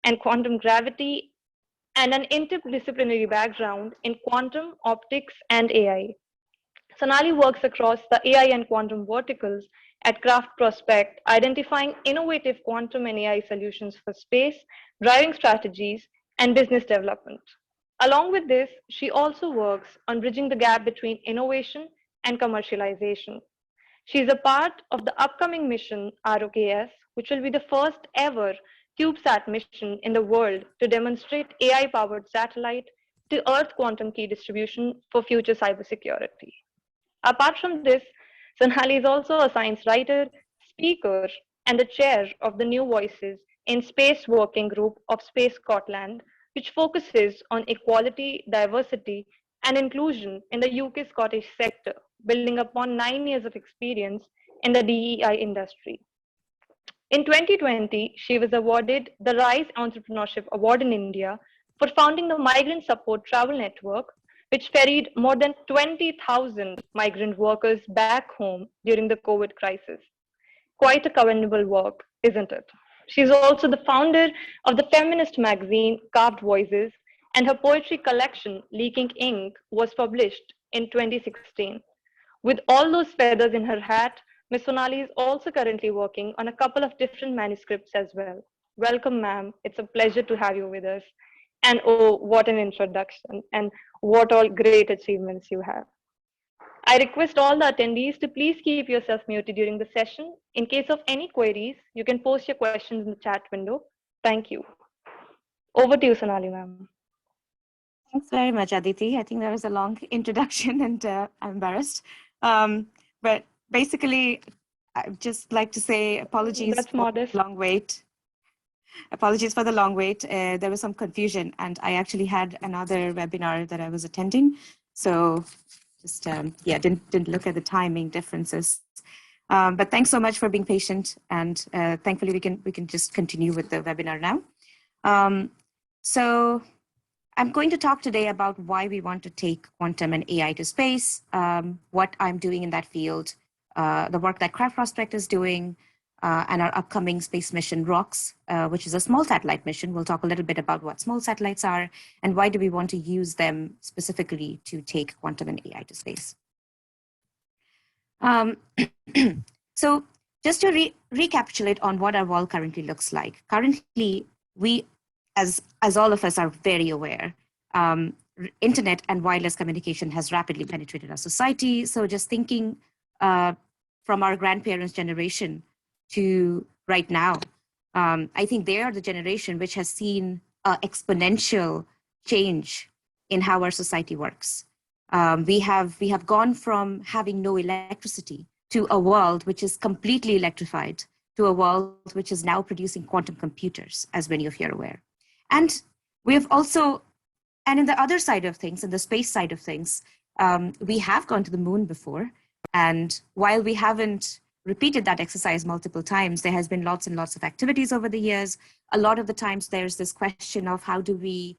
and quantum gravity, and an interdisciplinary background in quantum, optics, and AI. Sonali works across the AI and quantum verticals at Craft Prospect, identifying innovative quantum and AI solutions for space, driving strategies, and business development. Along with this, she also works on bridging the gap between innovation and commercialization. She is a part of the upcoming mission ROKS, which will be the first ever CubeSat mission in the world to demonstrate AI powered satellite to Earth quantum key distribution for future cybersecurity. Apart from this, Sonali is also a science writer, speaker, and the chair of the New Voices in Space Working Group of Space Scotland, which focuses on equality, diversity, and inclusion in the UK Scottish sector, building upon 9 years of experience in the DEI industry. In 2020, she was awarded the Rise Entrepreneurship Award in India for founding the Migrant Support Travel Network, which ferried more than 20,000 migrant workers back home during the COVID crisis. Quite a commendable work, isn't it? She's also the founder of the feminist magazine Carved Voices, and her poetry collection, Leaking Ink, was published in 2016. With all those feathers in her hat, Ms. Sonali is also currently working on a couple of different manuscripts as well. Welcome, ma'am. It's a pleasure to have you with us. And oh, what an introduction, and what all great achievements you have. I request all the attendees to please keep yourself muted during the session. In case of any queries, you can post your questions in the chat window. Thank you. Over to you, Sonali, ma'am. Thanks very much, Aditi. I think that was a long introduction and I'm embarrassed. But basically, I'd just like to say apologies for the long wait. Apologies for the long wait. There was some confusion and I actually had another webinar that I was attending. So just, yeah, didn't look at the timing differences. But thanks so much for being patient, and thankfully we can just continue with the webinar now. So I'm going to talk today about why we want to take quantum and AI to space, what I'm doing in that field, the work that Craft Prospect is doing, and our upcoming space mission ROKS, which is a small satellite mission. We'll talk a little bit about what small satellites are and why do we want to use them specifically to take quantum and AI to space. So just to recapitulate on what our world currently looks like. Currently, we, as all of us are very aware, internet and wireless communication has rapidly penetrated our society. So just thinking from our grandparents' generation to right now, I think they are the generation which has seen exponential change in how our society works. We have gone from having no electricity to a world which is completely electrified, to a world which is now producing quantum computers, as many of you are aware. And we have also, and in the other side of things, in the space side of things, we have gone to the moon before. And while we haven't repeated that exercise multiple times, there has been lots and lots of activities over the years. A lot of the times there's this question of how do we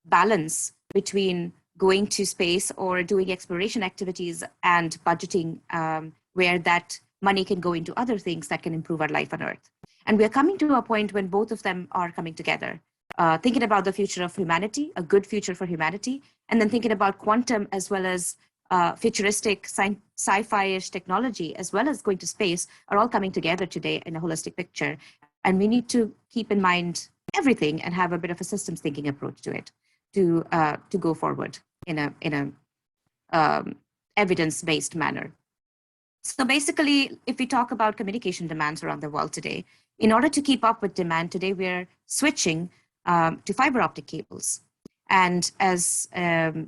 balance between going to space or doing exploration activities and budgeting where that money can go into other things that can improve our life on Earth. And we're coming to a point when both of them are coming together. Thinking about the future of humanity, a good future for humanity, and then thinking about quantum as well as futuristic sci-fi-ish technology, as well as going to space, are all coming together today in a holistic picture. And we need to keep in mind everything and have a bit of a systems thinking approach to it to go forward in a evidence-based manner. So basically, if we talk about communication demands around the world today, in order to keep up with demand today, we're switching to fiber optic cables. And as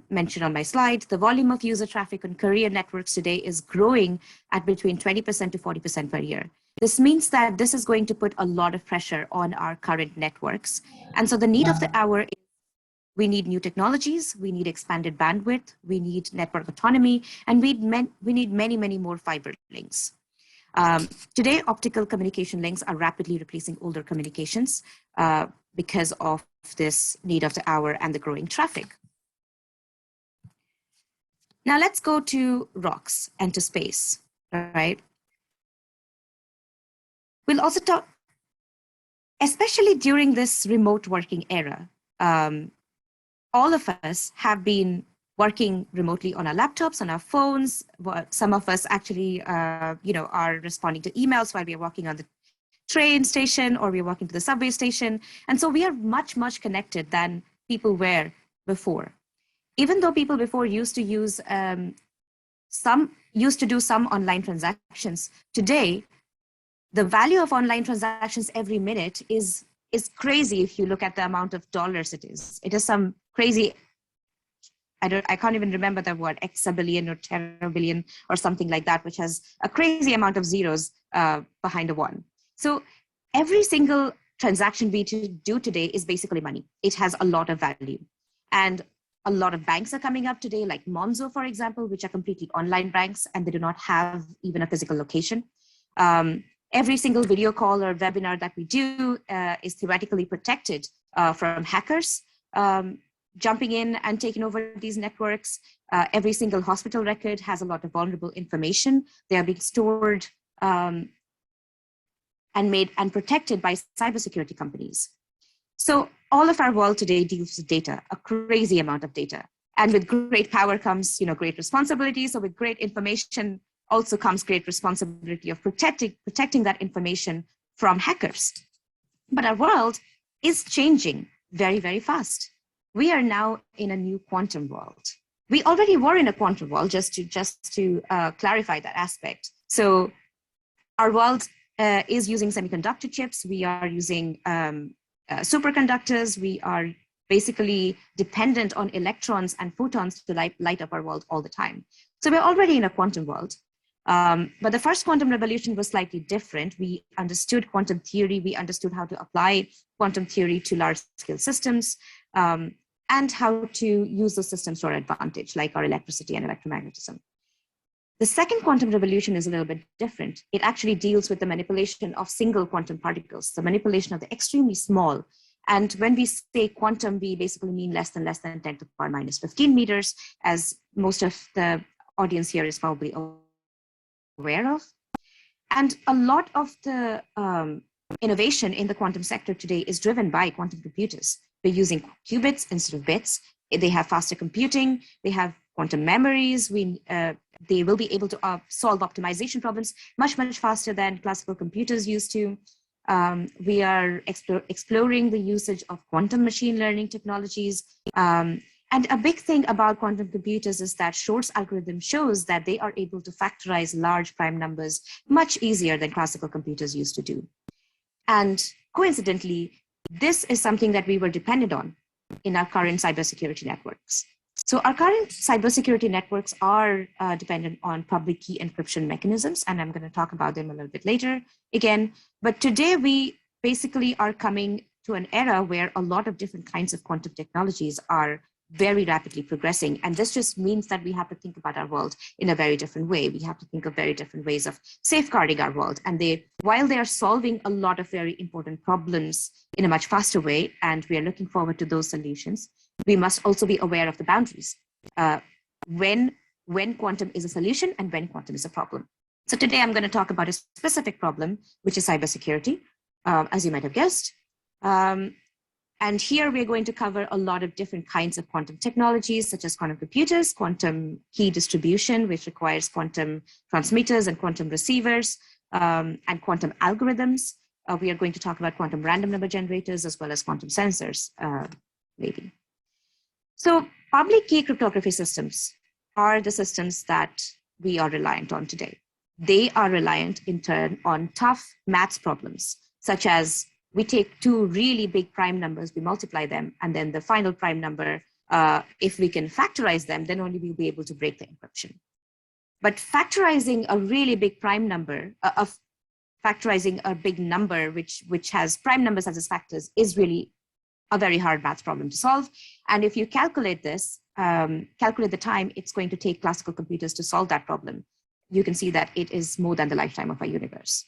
mentioned on my slide, the volume of user traffic on carrier networks today is growing at between 20% to 40% per year. This means that this is going to put a lot of pressure on our current networks. And so the need of the hour is we need new technologies, we need expanded bandwidth, we need network autonomy, and we need many, many more fiber links. Today, optical communication links are rapidly replacing older communications because of this need of the hour and the growing traffic. Now let's go to ROKS and to space, right? We'll also talk, especially during this remote working era, all of us have been working remotely on our laptops, on our phones. Some of us actually, are responding to emails while we are walking on the train station or we're walking to the subway station. And so we are much, much connected than people were before. Even though people before used to use do some online transactions, today the value of online transactions every minute is crazy if you look at the amount of dollars it is. It is some crazy, I can't even remember the word, exabillion or terabillion or something like that, which has a crazy amount of zeros behind a one. So every single transaction we do today is basically money. It has a lot of value. And a lot of banks are coming up today, like Monzo, for example, which are completely online banks, and they do not have even a physical location. Every single video call or webinar that we do is theoretically protected from hackers jumping in and taking over these networks. Every single hospital record has a lot of vulnerable information. They are being stored and made and protected by cybersecurity companies. So all of our world today deals with data, a crazy amount of data. And with great power comes, great responsibility. So with great information also comes great responsibility of protecting that information from hackers. But our world is changing very, very fast. We are now in a new quantum world. We already were in a quantum world, just to clarify that aspect. So our world is using semiconductor chips. We are using superconductors. We are basically dependent on electrons and photons to light up our world all the time. So we're already in a quantum world. But the first quantum revolution was slightly different. We understood quantum theory. We understood how to apply quantum theory to large-scale systems and how to use those systems to our advantage, like our electricity and electromagnetism. The second quantum revolution is a little bit different. It actually deals with the manipulation of single quantum particles, the manipulation of the extremely small. And when we say quantum, we basically mean less than 10 to the power minus 15 meters, as most of the audience here is probably aware of. And a lot of the innovation in the quantum sector today is driven by quantum computers. We're using qubits instead of bits. They have faster computing. They have quantum memories. They will be able to solve optimization problems much, much faster than classical computers used to. We are exploring the usage of quantum machine learning technologies. And a big thing about quantum computers is that Shor's algorithm shows that they are able to factorize large prime numbers much easier than classical computers used to do. And coincidentally, this is something that we were dependent on in our current cybersecurity networks. So our current cybersecurity networks are dependent on public key encryption mechanisms, and I'm going to talk about them a little bit later again. But today we basically are coming to an era where a lot of different kinds of quantum technologies are very rapidly progressing. And this just means that we have to think about our world in a very different way. We have to think of very different ways of safeguarding our world. And while they are solving a lot of very important problems in a much faster way, and we are looking forward to those solutions, we must also be aware of the boundaries when quantum is a solution and when quantum is a problem. So today I'm going to talk about a specific problem, which is cybersecurity, as you might have guessed. And here we're going to cover a lot of different kinds of quantum technologies, such as quantum computers, quantum key distribution, which requires quantum transmitters and quantum receivers, and quantum algorithms. We are going to talk about quantum random number generators as well as quantum sensors, maybe. So public key cryptography systems are the systems that we are reliant on today. They are reliant in turn on tough maths problems, such as we take two really big prime numbers, we multiply them, and then the final prime number, if we can factorize them, then only we'll be able to break the encryption. But factorizing a really big prime number, factorizing a big number which has prime numbers as its factors is really a very hard math problem to solve. And if you calculate this, calculate the time it's going to take classical computers to solve that problem, you can see that it is more than the lifetime of our universe.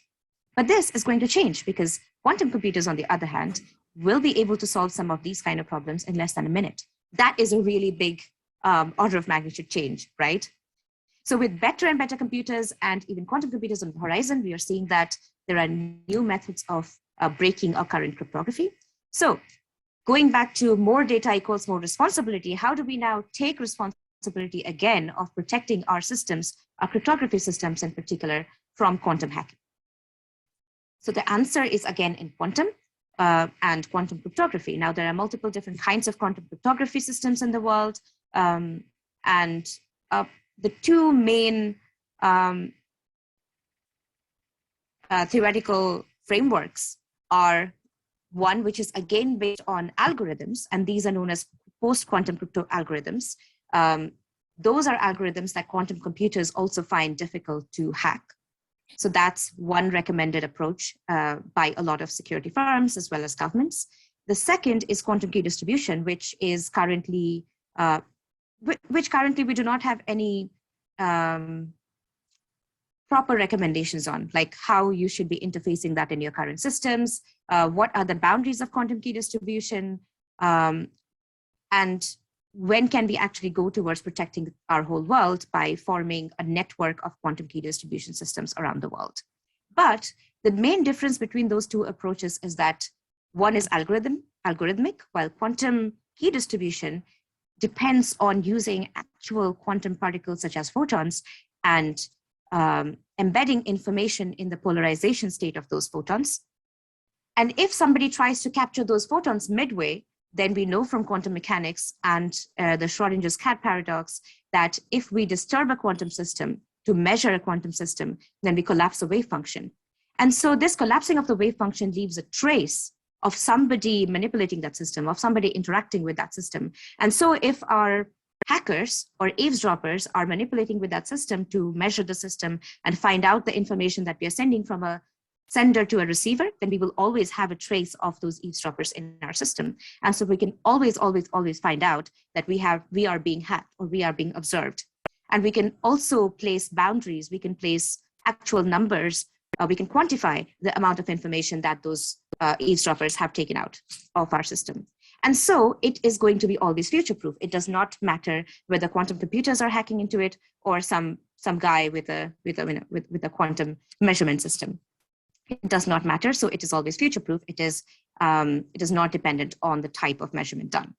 But this is going to change because quantum computers, on the other hand, will be able to solve some of these kind of problems in less than a minute. That is a really big order of magnitude change, right? So with better and better computers and even quantum computers on the horizon, we are seeing that there are new methods of breaking our current cryptography. So going back to more data equals more responsibility, how do we now take responsibility again of protecting our systems, our cryptography systems in particular, from quantum hacking? So the answer is again in quantum and quantum cryptography. Now there are multiple different kinds of quantum cryptography systems in the world. And the two main theoretical frameworks are one, which is again based on algorithms, and these are known as post-quantum crypto algorithms. Those are algorithms that quantum computers also find difficult to hack. So that's one recommended approach by a lot of security firms as well as governments. The second is quantum key distribution, which is currently, we do not have any proper recommendations on, like how you should be interfacing that in your current systems, what are the boundaries of quantum key distribution, and when can we actually go towards protecting our whole world by forming a network of quantum key distribution systems around the world. But the main difference between those two approaches is that one is algorithmic, while quantum key distribution depends on using actual quantum particles such as photons and embedding information in the polarization state of those photons. And if somebody tries to capture those photons midway, then we know from quantum mechanics and the Schrodinger's cat paradox that if we disturb a quantum system to measure a quantum system, then we collapse a wave function. And so this collapsing of the wave function leaves a trace of somebody manipulating that system, of somebody interacting with that system. And so if our hackers or eavesdroppers are manipulating with that system to measure the system and find out the information that we are sending from a sender to a receiver, then we will always have a trace of those eavesdroppers in our system. And so we can always find out that we are being hacked or we are being observed. And we can also place boundaries, we can place actual numbers, we can quantify the amount of information that those eavesdroppers have taken out of our system. And so it is going to be always future-proof. It does not matter whether quantum computers are hacking into it or some guy with a quantum measurement system. It does not matter, so it is always future-proof. It is not dependent on the type of measurement done.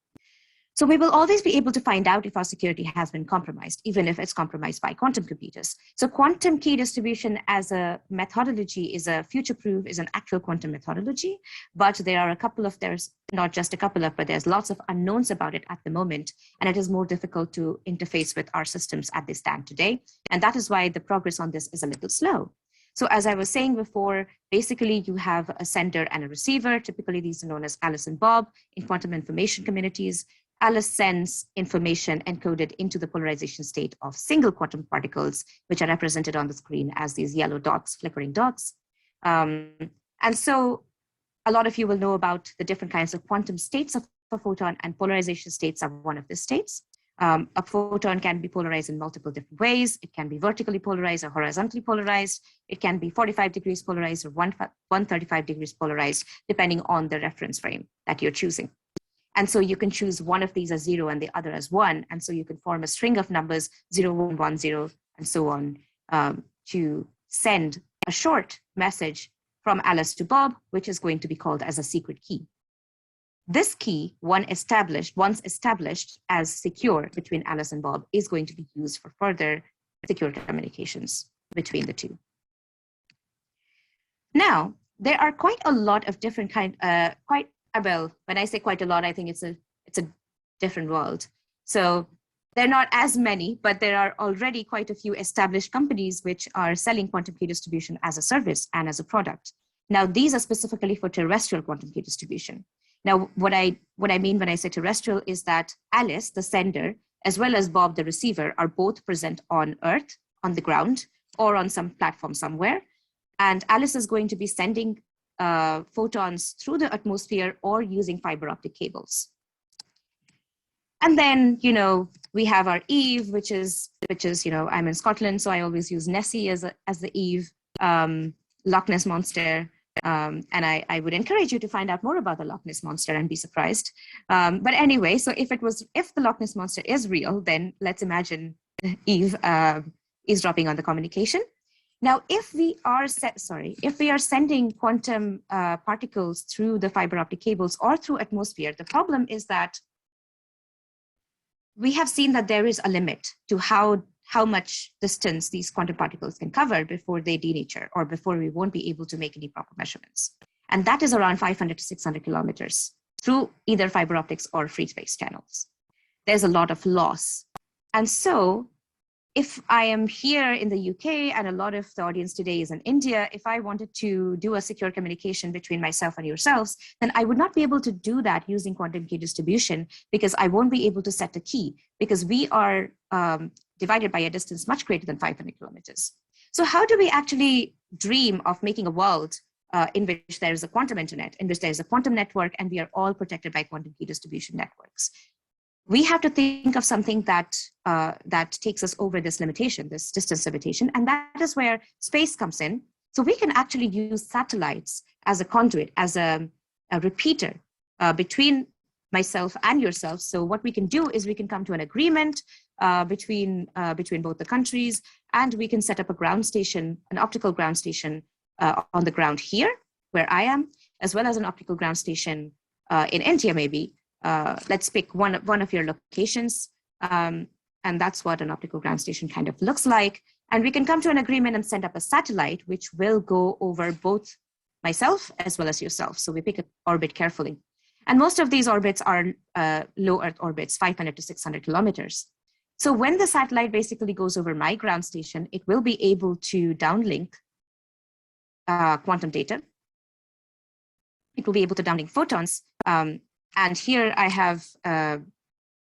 So we will always be able to find out if our security has been compromised, even if it's compromised by quantum computers. So quantum key distribution as a methodology is a future-proof, is an actual quantum methodology, but there are there's not just a couple of, but there's lots of unknowns about it at the moment, and it is more difficult to interface with our systems as they stand today. And that is why the progress on this is a little slow. So as I was saying before, basically you have a sender and a receiver. Typically these are known as Alice and Bob in quantum information communities. Alice sends information encoded into the polarization state of single quantum particles, which are represented on the screen as these yellow dots, flickering dots. And so a lot of you will know about the different kinds of quantum states of a photon, and polarization states are one of the states. A photon can be polarized in multiple different ways. It can be vertically polarized or horizontally polarized. It can be 45 degrees polarized or 135 degrees polarized, depending on the reference frame that you're choosing. And so you can choose one of these as 0 and the other as 1. And so you can form a string of numbers 0, 1, 1, 0, and so on to send a short message from Alice to Bob, which is going to be called as a secret key. This key, once established as secure between Alice and Bob, is going to be used for further secure communications between the two. Now, there are quite a lot of different well, when I say quite a lot, I think it's a different world. So there are not as many, but there are already quite a few established companies which are selling quantum key distribution as a service and as a product. Now, these are specifically for terrestrial quantum key distribution. Now, what I mean when I say terrestrial is that Alice, the sender, as well as Bob, the receiver, are both present on Earth, on the ground, or on some platform somewhere. And Alice is going to be sending photons through the atmosphere or using fiber optic cables. And then, we have our Eve, which is, I'm in Scotland, so I always use Nessie as the Eve, Loch Ness Monster. And I would encourage you to find out more about the Loch Ness Monster and be surprised. But anyway, so if the Loch Ness Monster is real, then let's imagine Eve eavesdropping on the communication. Now, if we are sending quantum particles through the fiber optic cables or through atmosphere, the problem is that we have seen that there is a limit to how much distance these quantum particles can cover before they denature or before we won't be able to make any proper measurements. And that is around 500 to 600 kilometers through either fiber optics or free space channels. There's a lot of loss. And so if I am here in the UK and a lot of the audience today is in India, if I wanted to do a secure communication between myself and yourselves, then I would not be able to do that using quantum key distribution because I won't be able to set a key because we are divided by a distance much greater than 500 kilometers. So how do we actually dream of making a world in which there is a quantum internet, in which there is a quantum network, and we are all protected by quantum key distribution networks? We have to think of something that takes us over this limitation, this distance limitation, and that is where space comes in. So we can actually use satellites as a conduit, as a repeater between myself and yourself. So what we can do is we can come to an agreement between both the countries, and we can set up a ground station, an optical ground station on the ground here, where I am, as well as an optical ground station in India, maybe. Let's pick one of your locations, and that's what an optical ground station kind of looks like. And we can come to an agreement and send up a satellite, which will go over both myself as well as yourself. So we pick an orbit carefully. And most of these orbits are low Earth orbits, 500 to 600 kilometers. So when the satellite basically goes over my ground station, it will be able to downlink quantum data. It will be able to downlink photons. And here I have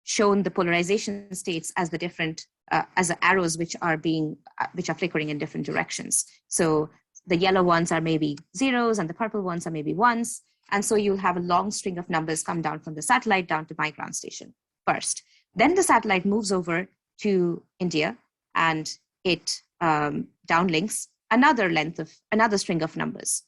shown the polarization states as the different, as the arrows which are flickering in different directions. So the yellow ones are maybe zeros and the purple ones are maybe ones. And so you'll have a long string of numbers come down from the satellite down to my ground station first. Then the satellite moves over to India and it downlinks another string of numbers.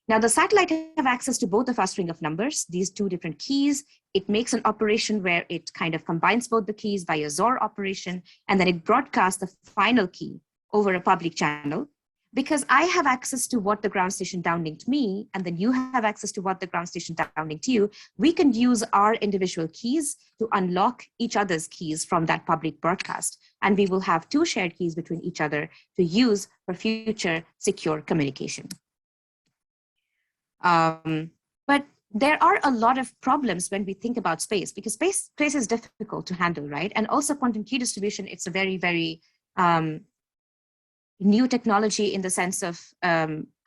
Now the satellite have access to both of our string of numbers, these two different keys. It makes an operation where it kind of combines both the keys by a XOR operation, and then it broadcasts the final key over a public channel. Because I have access to what the ground station downlinked me, and then you have access to what the ground station downlinked you, we can use our individual keys to unlock each other's keys from that public broadcast. And we will have two shared keys between each other to use for future secure communication. But there are a lot of problems when we think about space, because space is difficult to handle, right? And also quantum key distribution, it's a very, very new technology in the sense of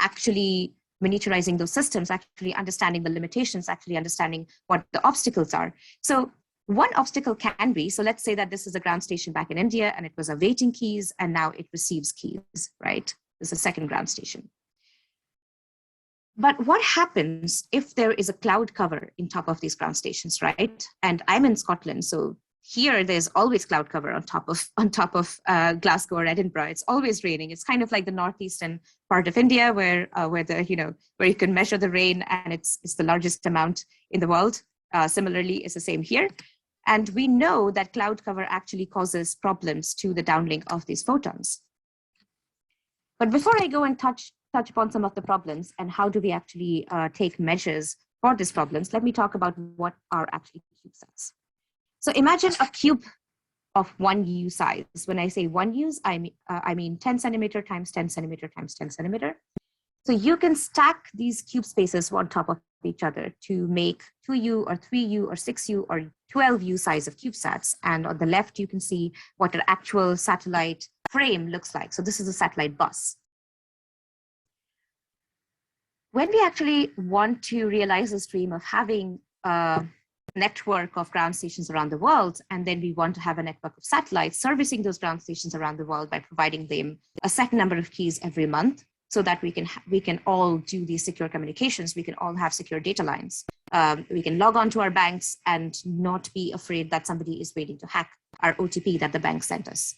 actually miniaturizing those systems, actually understanding the limitations, actually understanding what the obstacles are. So one obstacle can be, so let's say that this is a ground station back in India and it was awaiting keys and now it receives keys, right? This is a second ground station. But what happens if there is a cloud cover in top of these ground stations, right? And I'm in Scotland, so here there's always cloud cover on top of Glasgow or Edinburgh. It's always raining. It's kind of like the northeastern part of India where you can measure the rain, and it's the largest amount in the world. Similarly, it's the same here. And we know that cloud cover actually causes problems to the downlink of these photons. But before I go and touch upon some of the problems and how do we actually take measures for these problems, let me talk about what are actually CubeSats. So imagine a cube of 1U size. When I say 1U, I mean 10 centimeter times 10 centimeter times 10 centimeter. So you can stack these cube spaces on top of each other to make 2U or 3U or 6U or 12U size of CubeSats. And on the left, you can see what an actual satellite frame looks like. So this is a satellite bus. When we actually want to realize this dream of having a network of ground stations around the world, and then we want to have a network of satellites servicing those ground stations around the world by providing them a set number of keys every month, so that we can all do these secure communications, we can all have secure data lines. We can log on to our banks and not be afraid that somebody is waiting to hack our OTP that the bank sent us.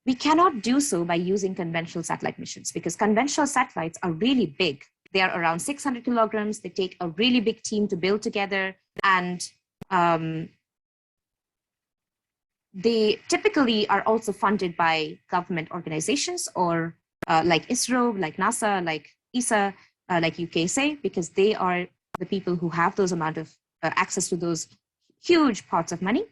We cannot do so by using conventional satellite missions, because conventional satellites are really big. They are around 600 kilograms. They take a really big team to build together. And they typically are also funded by government organizations or like ISRO, like NASA, like ESA, like UKSA, because they are the people who have those amount of access to those huge pots of money.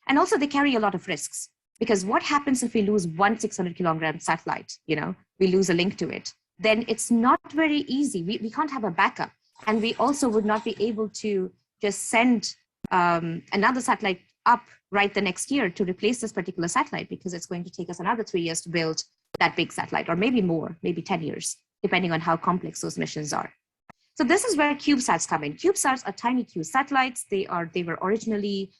And also they carry a lot of risks, because what happens if we lose one 600-kilogram satellite, we lose a link to it, then it's not very easy. We can't have a backup. And we also would not be able to just send another satellite up right the next year to replace this particular satellite, because it's going to take us another 3 years to build that big satellite, or maybe more, maybe 10 years, depending on how complex those missions are. So this is where CubeSats come in. CubeSats are tiny Cube satellites. They were originally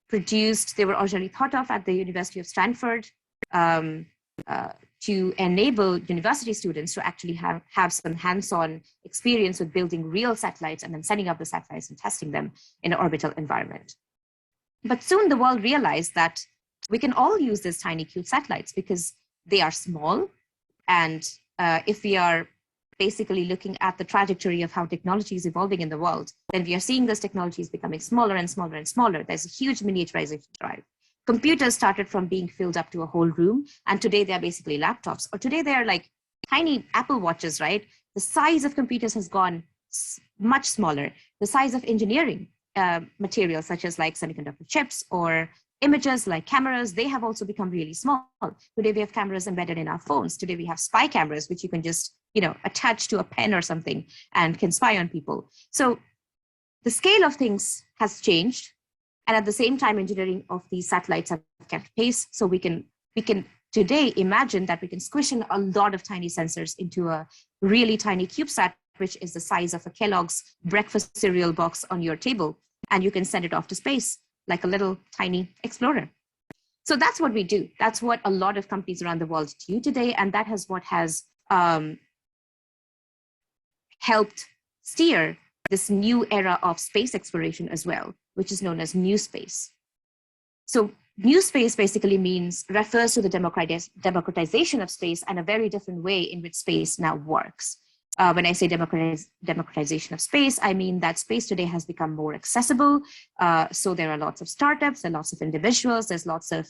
produced, they were originally thought of at the University of Stanford to enable university students to actually have some hands-on experience with building real satellites and then setting up the satellites and testing them in an orbital environment. But soon the world realized that we can all use these tiny Cube satellites because they are small. And if we are basically looking at the trajectory of how technology is evolving in the world, then we are seeing those technologies becoming smaller and smaller and smaller. There's a huge miniaturization drive. Computers started from being filled up to a whole room, and today they're basically laptops, or today they're like tiny Apple Watches, right? The size of computers has gone much smaller. The size of engineering materials, such as like semiconductor chips or images like cameras, they have also become really small. Today we have cameras embedded in our phones. Today we have spy cameras, which you can just attach to a pen or something and can spy on people. So the scale of things has changed. And at the same time, engineering of these satellites have kept pace. So we can today imagine that we can squish in a lot of tiny sensors into a really tiny CubeSat, which is the size of a Kellogg's breakfast cereal box on your table. And you can send it off to space like a little tiny explorer. So that's what we do. That's what a lot of companies around the world do today. And that is what has helped steer this new era of space exploration as well, which is known as new space. So new space basically refers to the democratization of space and a very different way in which space now works. When I say democratization of space, I mean that space today has become more accessible. So there are lots of startups, there are lots of individuals, there's lots of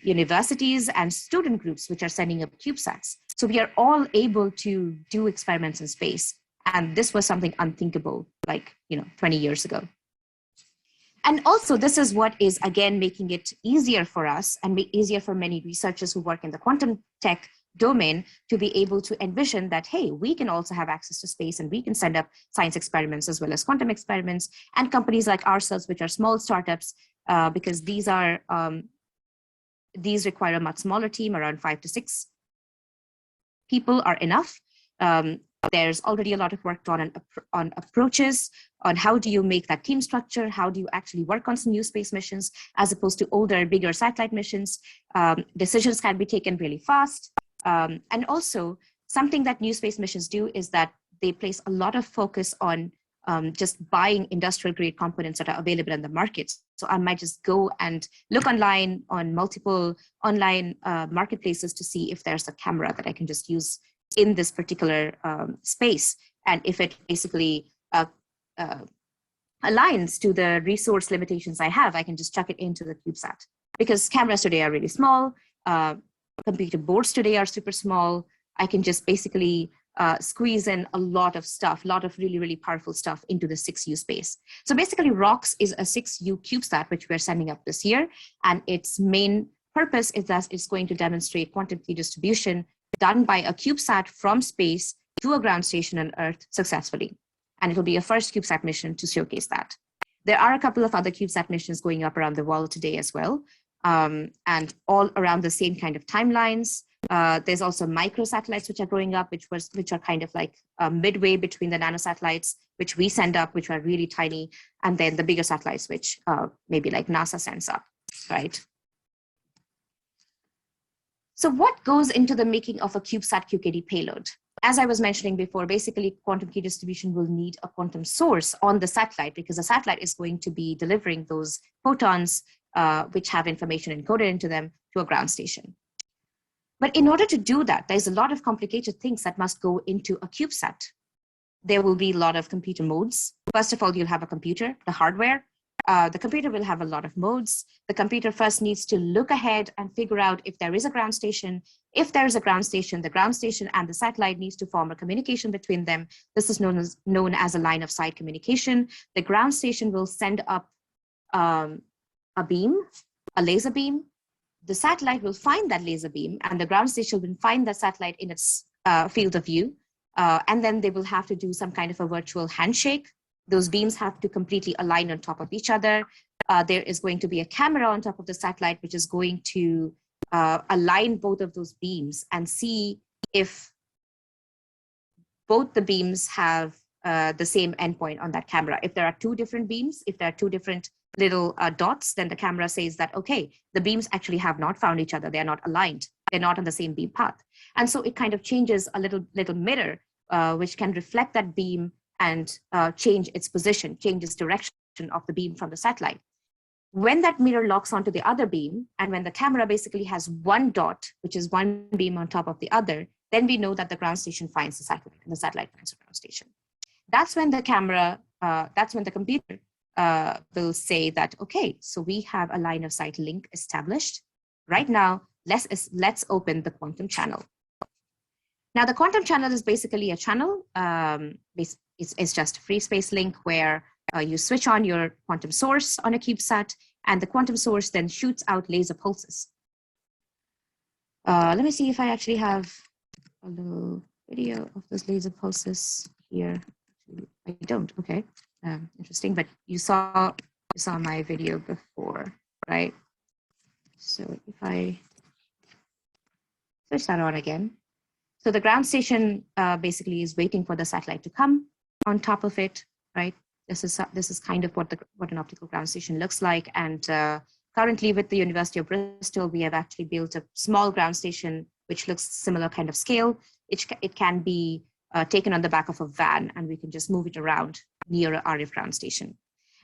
universities and student groups which are sending up CubeSats. So we are all able to do experiments in space. And this was something unthinkable, 20 years ago. And also, this is what is, again, making it easier for us and easier for many researchers who work in the quantum tech domain to be able to envision that, hey, we can also have access to space and we can send up science experiments as well as quantum experiments, and companies like ourselves, which are small startups, because these require a much smaller team, around 5 to 6 people are enough. There's already a lot of work done on approaches, on how do you make that team structure, how do you actually work on some new space missions, as opposed to older, bigger satellite missions. Decisions can be taken really fast. And also, something that new space missions do is that they place a lot of focus on just buying industrial grade components that are available in the market. So I might just go and look online on multiple online marketplaces to see if there's a camera that I can just use in this particular space. And if it basically aligns to the resource limitations I have, I can just chuck it into the CubeSat. Because cameras today are really small, computer boards today are super small. I can just basically squeeze in a lot of stuff, a lot of really, really powerful stuff into the 6U space. So basically ROKS is a 6U CubeSat, which we're sending up this year. And its main purpose is that it's going to demonstrate quantum key distribution done by a CubeSat from space to a ground station on Earth successfully. And it'll be a first CubeSat mission to showcase that. There are a couple of other CubeSat missions going up around the world today as well, and all around the same kind of timelines. There's also microsatellites which are growing up, which are kind of like midway between the nanosatellites, which we send up, which are really tiny, and then the bigger satellites, which maybe like NASA sends up, right? So what goes into the making of a CubeSat QKD payload? As I was mentioning before, basically quantum key distribution will need a quantum source on the satellite, because the satellite is going to be delivering those photons which have information encoded into them to a ground station. But in order to do that, there's a lot of complicated things that must go into a CubeSat. There will be a lot of computer modes. First of all, you'll have a computer, the hardware. the computer will have a lot of modes. The computer first needs to look ahead and figure out if there is a ground station. If there is a ground station, the ground station and the satellite needs to form a communication between them. This is known as a line of sight communication. The ground station will send up a beam, a laser beam. The satellite will find that laser beam, and the ground station will find that satellite in its field of view. And then they will have to do some kind of a virtual handshake. Those beams have to completely align on top of each other. There is going to be a camera on top of the satellite, which is going to align both of those beams and see if both the beams have the same endpoint on that camera. If there are two different beams, if there are two different little dots, then the camera says that, okay, the beams actually have not found each other. They're not aligned. They're not on the same beam path. And so it kind of changes a little mirror, which can reflect that beam and change its position, change its direction of the beam from the satellite. When that mirror locks onto the other beam, and when the camera basically has one dot, which is one beam on top of the other, then we know that the ground station finds the satellite and the satellite finds the ground station. That's when the camera, that's when the computer will say that, okay, so we have a line of sight link established. Right now, let's open the quantum channel. Now, the quantum channel is basically a channel. It's just a free space link where you switch on your quantum source on a CubeSat, and the quantum source then shoots out laser pulses. Let me see if I actually have a little video of those laser pulses here. I don't. Okay, interesting. But you saw my video before, right? So if I switch that on again, so the ground station basically is waiting for the satellite to come on top of it, right? This is kind of what an optical ground station looks like. And currently with the University of Bristol, we have actually built a small ground station which looks similar kind of scale. It can be taken on the back of a van, and we can just move it around near a RF ground station.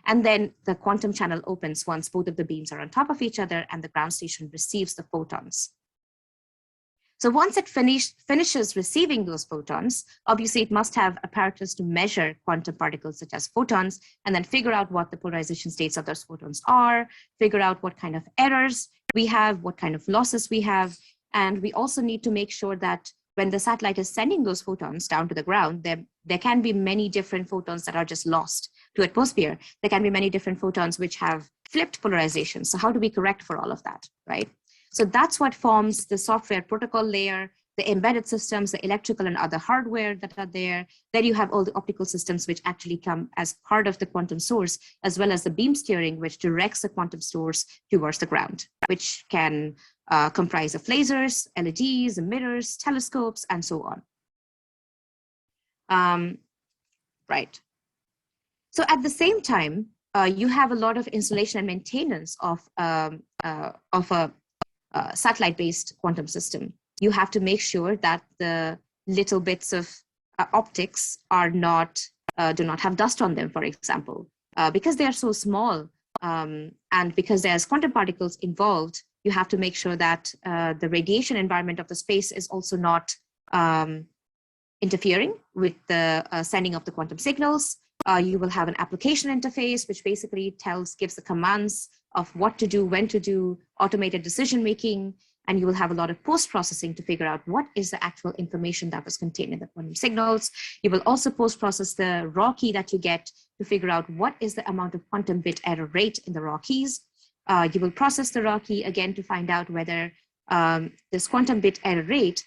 And then the quantum channel opens once both of the beams are on top of each other and the ground station receives the photons. So once it finishes receiving those photons, obviously it must have apparatus to measure quantum particles such as photons, and then figure out what the polarization states of those photons are, figure out what kind of errors we have, what kind of losses we have. And we also need to make sure that when the satellite is sending those photons down to the ground, there can be many different photons that are just lost to atmosphere. There can be many different photons which have flipped polarization. So how do we correct for all of that, right? So that's what forms the software protocol layer, the embedded systems, the electrical and other hardware that are there. Then you have all the optical systems which actually come as part of the quantum source, as well as the beam steering, which directs the quantum source towards the ground, which can comprise of lasers, LEDs, emitters, telescopes, and so on. Right. So at the same time, you have a lot of installation and maintenance of a satellite-based quantum system. You have to make sure that the little bits of optics are not do not have dust on them, for example, because they are so small, and because there's quantum particles involved. You have to make sure that the radiation environment of the space is also not interfering with the sending of the quantum signals. You will have an application interface, which basically gives the commands of what to do, when to do, automated decision making, and you will have a lot of post-processing to figure out what is the actual information that was contained in the quantum signals. You will also post-process the raw key that you get to figure out what is the amount of quantum bit error rate in the raw keys. You will process the raw key again to find out whether this quantum bit error rate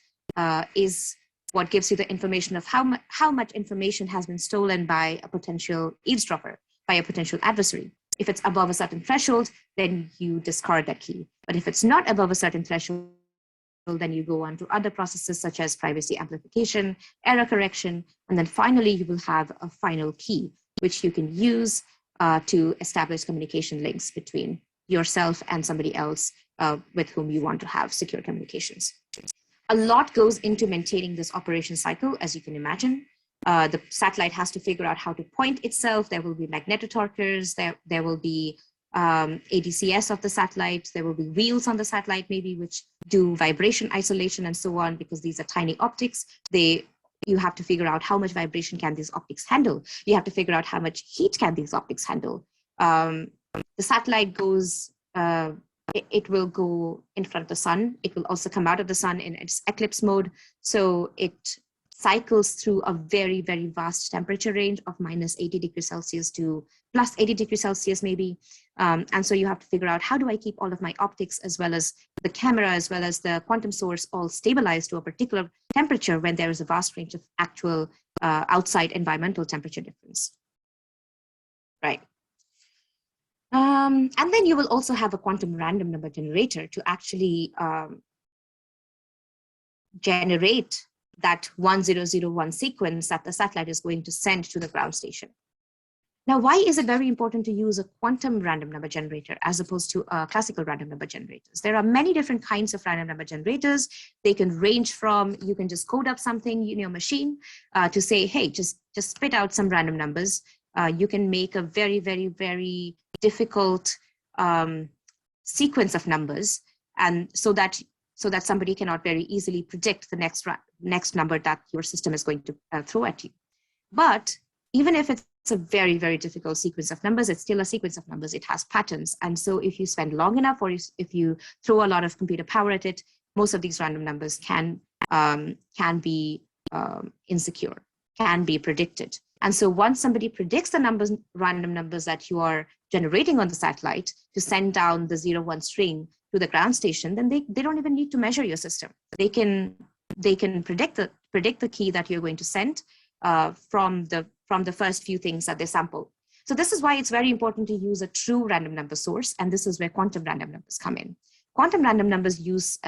is what gives you the information of how much information has been stolen by a potential eavesdropper, by a potential adversary. If it's above a certain threshold, then you discard that key. But if it's not above a certain threshold, then you go on to other processes such as privacy amplification, error correction, and then finally you will have a final key, which you can use to establish communication links between yourself and somebody else with whom you want to have secure communications. A lot goes into maintaining this operation cycle, as you can imagine. The satellite has to figure out how to point itself. There will be magnetotorquers. There will be ADCS of the satellite. There will be wheels on the satellite, maybe, which do vibration isolation and so on, because these are tiny optics. You have to figure out how much vibration can these optics handle. You have to figure out how much heat can these optics handle. the satellite goes, it will go in front of the sun. It will also come out of the sun in its eclipse mode. So it cycles through a very, very vast temperature range of minus 80 degrees Celsius to plus 80 degrees Celsius maybe. And so you have to figure out, how do I keep all of my optics as well as the camera as well as the quantum source all stabilized to a particular temperature when there is a vast range of actual outside environmental temperature difference, right? And then you will also have a quantum random number generator to actually generate that 1001 sequence that the satellite is going to send to the ground station. Now, why is it very important to use a quantum random number generator as opposed to classical random number generators? There are many different kinds of random number generators. They can range from, you can just code up something in your machine to say, hey, just spit out some random numbers. You can make a very, very, very difficult sequence of numbers, and so that somebody cannot very easily predict the next number that your system is going to throw at you. But even if it's a very, very difficult sequence of numbers, it's still a sequence of numbers. It has patterns. And so if you spend long enough, or if you throw a lot of computer power at it, most of these random numbers can be insecure, can be predicted. And so once somebody predicts the random numbers that you are generating on the satellite to send down the 0-1 string to the ground station, then they don't even need to measure your system. They can predict the key that you're going to send from the first few things that they sample. So this is why it's very important to use a true random number source, and this is where quantum random numbers come in. Quantum random numbers use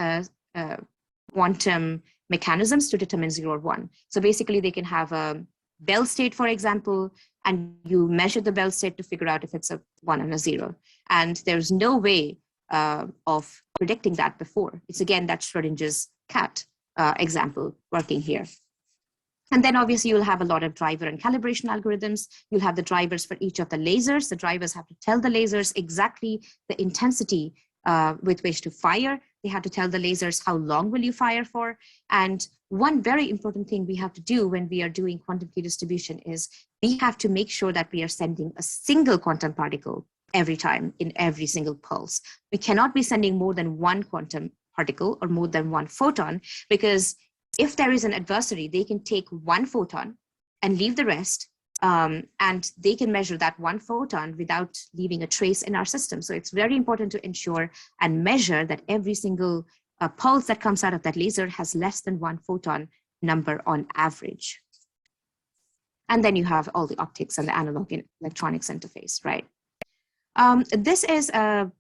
quantum mechanisms to determine 0 or 1. So basically, they can have a Bell state, for example, and you measure the Bell state to figure out if it's a 1 and a 0. And there's no way of predicting that before. It's again that Schrodinger's cat example working here. And then obviously you'll have a lot of driver and calibration algorithms. You'll have the drivers for each of the lasers. The drivers have to tell the lasers exactly the intensity with which to fire. They have to tell the lasers how long will you fire for. And one very important thing we have to do when we are doing quantum key distribution is we have to make sure that we are sending a single quantum particle every time in every single pulse. We cannot be sending more than one quantum particle or more than one photon, because if there is an adversary, they can take one photon and leave the rest, and they can measure that one photon without leaving a trace in our system. So it's very important to ensure and measure that every single pulse that comes out of that laser has less than one photon number on average. And then you have all the optics and the analog and electronics interface, right? This is a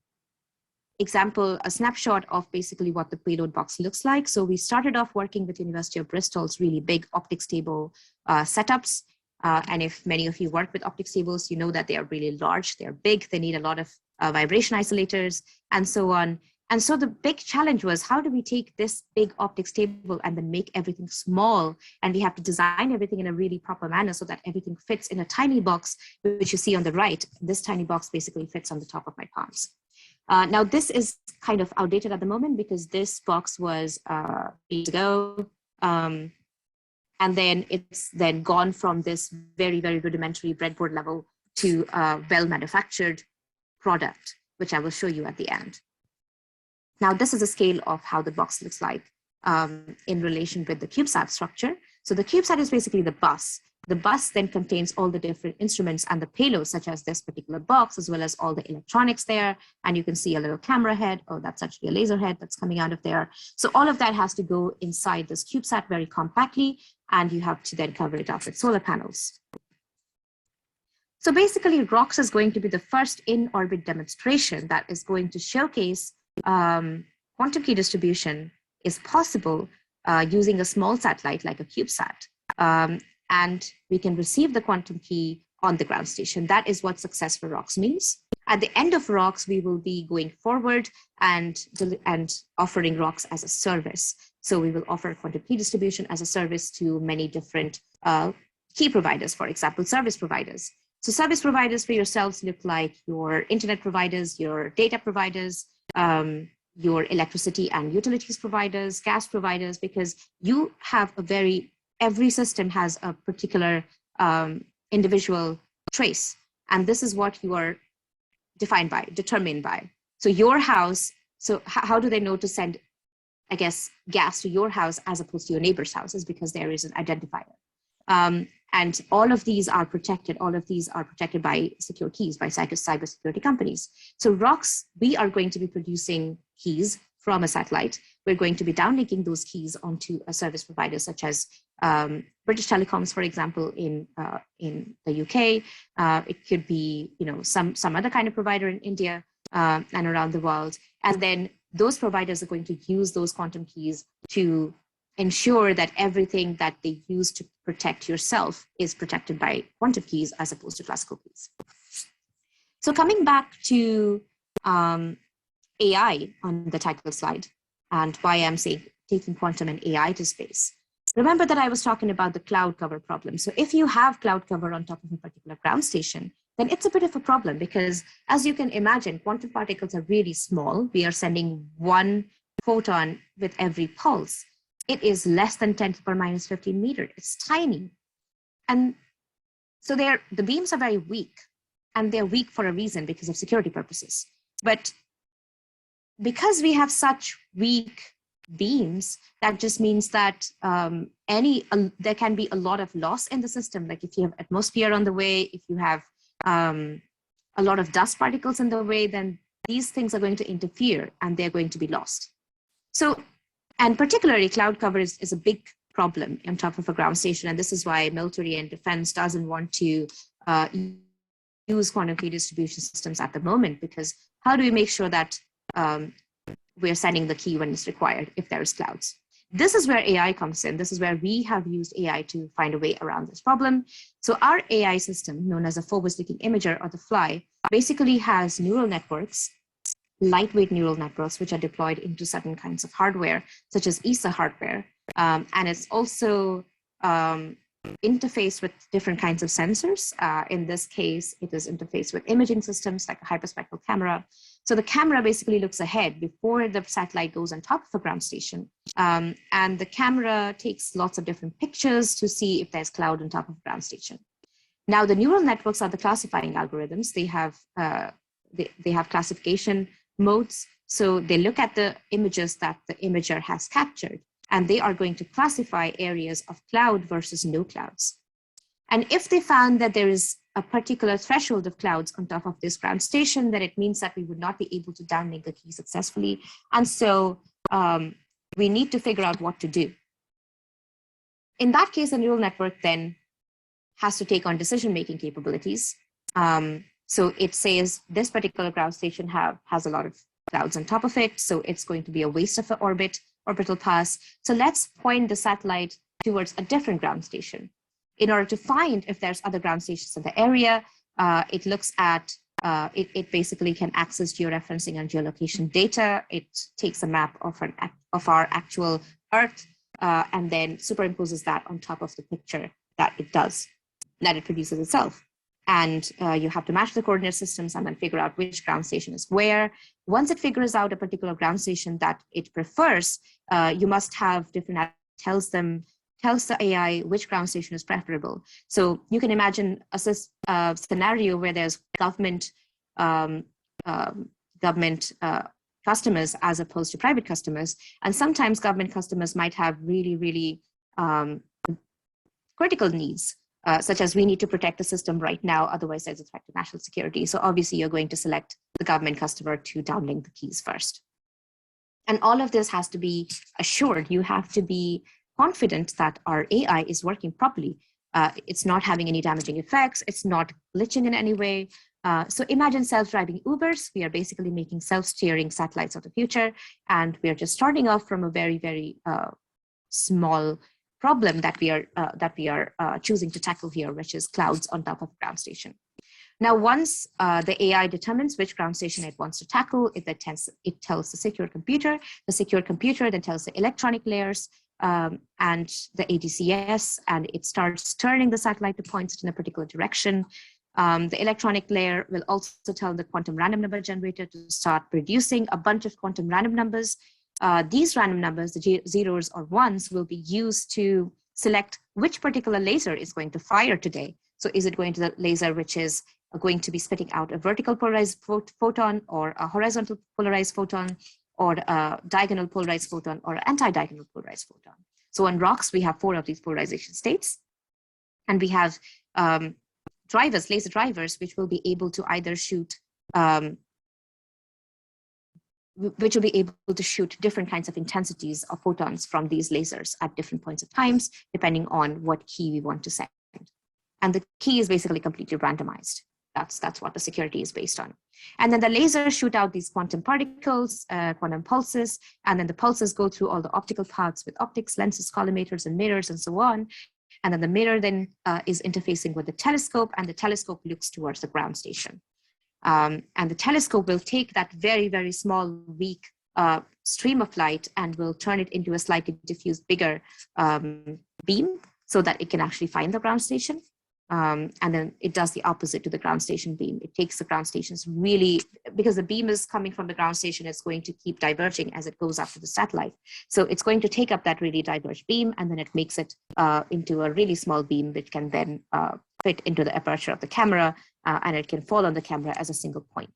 snapshot of basically what the payload box looks like. So we started off working with University of Bristol's really big optics table setups. And if many of you work with optics tables, you know that they are really large, they're big, they need a lot of vibration isolators and so on. And so the big challenge was, how do we take this big optics table and then make everything small? And we have to design everything in a really proper manner so that everything fits in a tiny box, which you see on the right. This tiny box basically fits on the top of my palms. Now, this is kind of outdated at the moment because this box was years ago. And then it's then gone from this very, very rudimentary breadboard level to a well-manufactured product, which I will show you at the end. Now, this is a scale of how the box looks like in relation with the CubeSat structure. So the CubeSat is basically the bus. The bus then contains all the different instruments and the payloads, such as this particular box, as well as all the electronics there. And you can see a little camera head. Oh, that's actually a laser head that's coming out of there. So all of that has to go inside this CubeSat very compactly, and you have to then cover it up with solar panels. So basically, ROKS is going to be the first in-orbit demonstration that is going to showcase quantum key distribution is possible using a small satellite like a CubeSat. And we can receive the quantum key on the ground station. That is what success for ROKS means. At the end of ROKS, we will be going forward and offering ROKS as a service. So we will offer quantum key distribution as a service to many different key providers, for example, service providers. So service providers for yourselves look like your internet providers, your data providers, your electricity and utilities providers, gas providers, because you have every system has a particular individual trace. And this is what you are determined by. So your house, so how do they know to send, I guess, gas to your house as opposed to your neighbor's house? Is because there is an identifier. And all of these are protected. All of these are protected by secure keys, by cybersecurity companies. So ROKS, we are going to be producing keys from a satellite. We're going to be downlinking those keys onto a service provider such as British Telecoms, for example, in the UK. It could be, some other kind of provider in India and around the world. And then those providers are going to use those quantum keys to ensure that everything that they use to protect yourself is protected by quantum keys as opposed to classical keys. So coming back to AI on the title slide, and why I'm saying taking quantum and AI to space. Remember that I was talking about the cloud cover problem. So if you have cloud cover on top of a particular ground station, then it's a bit of a problem because, as you can imagine, quantum particles are really small. We are sending one photon with every pulse. It is less than 10 to the power minus 15 meter. It's tiny. And so the beams are very weak, and they're weak for a reason because of security purposes. But because we have such weak beams, that just means that there can be a lot of loss in the system. Like if you have atmosphere on the way, if you have a lot of dust particles in the way, then these things are going to interfere and they're going to be lost. So, and particularly cloud cover is a big problem on top of a ground station. And this is why military and defense doesn't want to use quantum key distribution systems at the moment, because how do we make sure that we're sending the key when it's required if there's clouds? This is where AI comes in. This is where we have used AI to find a way around this problem. So our AI system, known as a forward-looking imager or the FLY, basically has neural networks, lightweight neural networks, which are deployed into certain kinds of hardware, such as ESA hardware. And it's also interfaced with different kinds of sensors. In this case, it is interfaced with imaging systems like a hyperspectral camera. So the camera basically looks ahead before the satellite goes on top of a ground station. And the camera takes lots of different pictures to see if there's cloud on top of a ground station. Now, the neural networks are the classifying algorithms. They have classification modes. So they look at the images that the imager has captured, and they are going to classify areas of cloud versus no clouds. And if they found that there is a particular threshold of clouds on top of this ground station, then it means that we would not be able to downlink the key successfully. And so we need to figure out what to do. In that case, a neural network then has to take on decision-making capabilities. So it says this particular ground station has a lot of clouds on top of it, so it's going to be a waste of an orbital pass. So let's point the satellite towards a different ground station. In order to find if there's other ground stations in the area, it looks at, it basically can access georeferencing and geolocation data. It takes a map of our actual Earth and then superimposes that on top of the picture that it produces itself. And you have to match the coordinate systems and then figure out which ground station is where. Once it figures out a particular ground station that it prefers, you must have different, tells the AI which ground station is preferable. So you can imagine a scenario where there's government customers as opposed to private customers. And sometimes government customers might have really, really critical needs. Such as we need to protect the system right now, otherwise there's a threat to national security. So obviously you're going to select the government customer to downlink the keys first. And all of this has to be assured. You have to be confident that our AI is working properly. It's not having any damaging effects. It's not glitching in any way. So imagine self-driving Ubers. We are basically making self-steering satellites of the future. And we are just starting off from a very, very small problem that we are choosing to tackle here, which is clouds on top of a ground station. Now, once the AI determines which ground station it wants to tackle, it tells the secure computer. The secure computer then tells the electronic layers and the ADCS, and it starts turning the satellite to point it in a particular direction. The electronic layer will also tell the quantum random number generator to start producing a bunch of quantum random numbers. These random numbers, the zeros or ones, will be used to select which particular laser is going to fire today. So is it going to the laser which is going to be spitting out a vertical polarized photon or a horizontal polarized photon or a diagonal polarized photon or anti-diagonal polarized photon. So on ROKS, we have 4 of these polarization states. And we have drivers, laser drivers, which will be able to either shoot different kinds of intensities of photons from these lasers at different points of times, depending on what key we want to send. And the key is basically completely randomized. That's what the security is based on. And then the lasers shoot out these quantum particles, quantum pulses, and then the pulses go through all the optical paths with optics, lenses, collimators, and mirrors, and so on. And then the mirror then is interfacing with the telescope, and the telescope looks towards the ground station. And the telescope will take that very, very small, weak stream of light and will turn it into a slightly diffused, bigger beam so that it can actually find the ground station. And then it does the opposite to the ground station beam. It takes the ground stations really, because the beam is coming from the ground station, it's going to keep diverging as it goes up to the satellite. So it's going to take up that really diverged beam, and then it makes it into a really small beam, which can then fit into the aperture of the camera, and it can fall on the camera as a single point.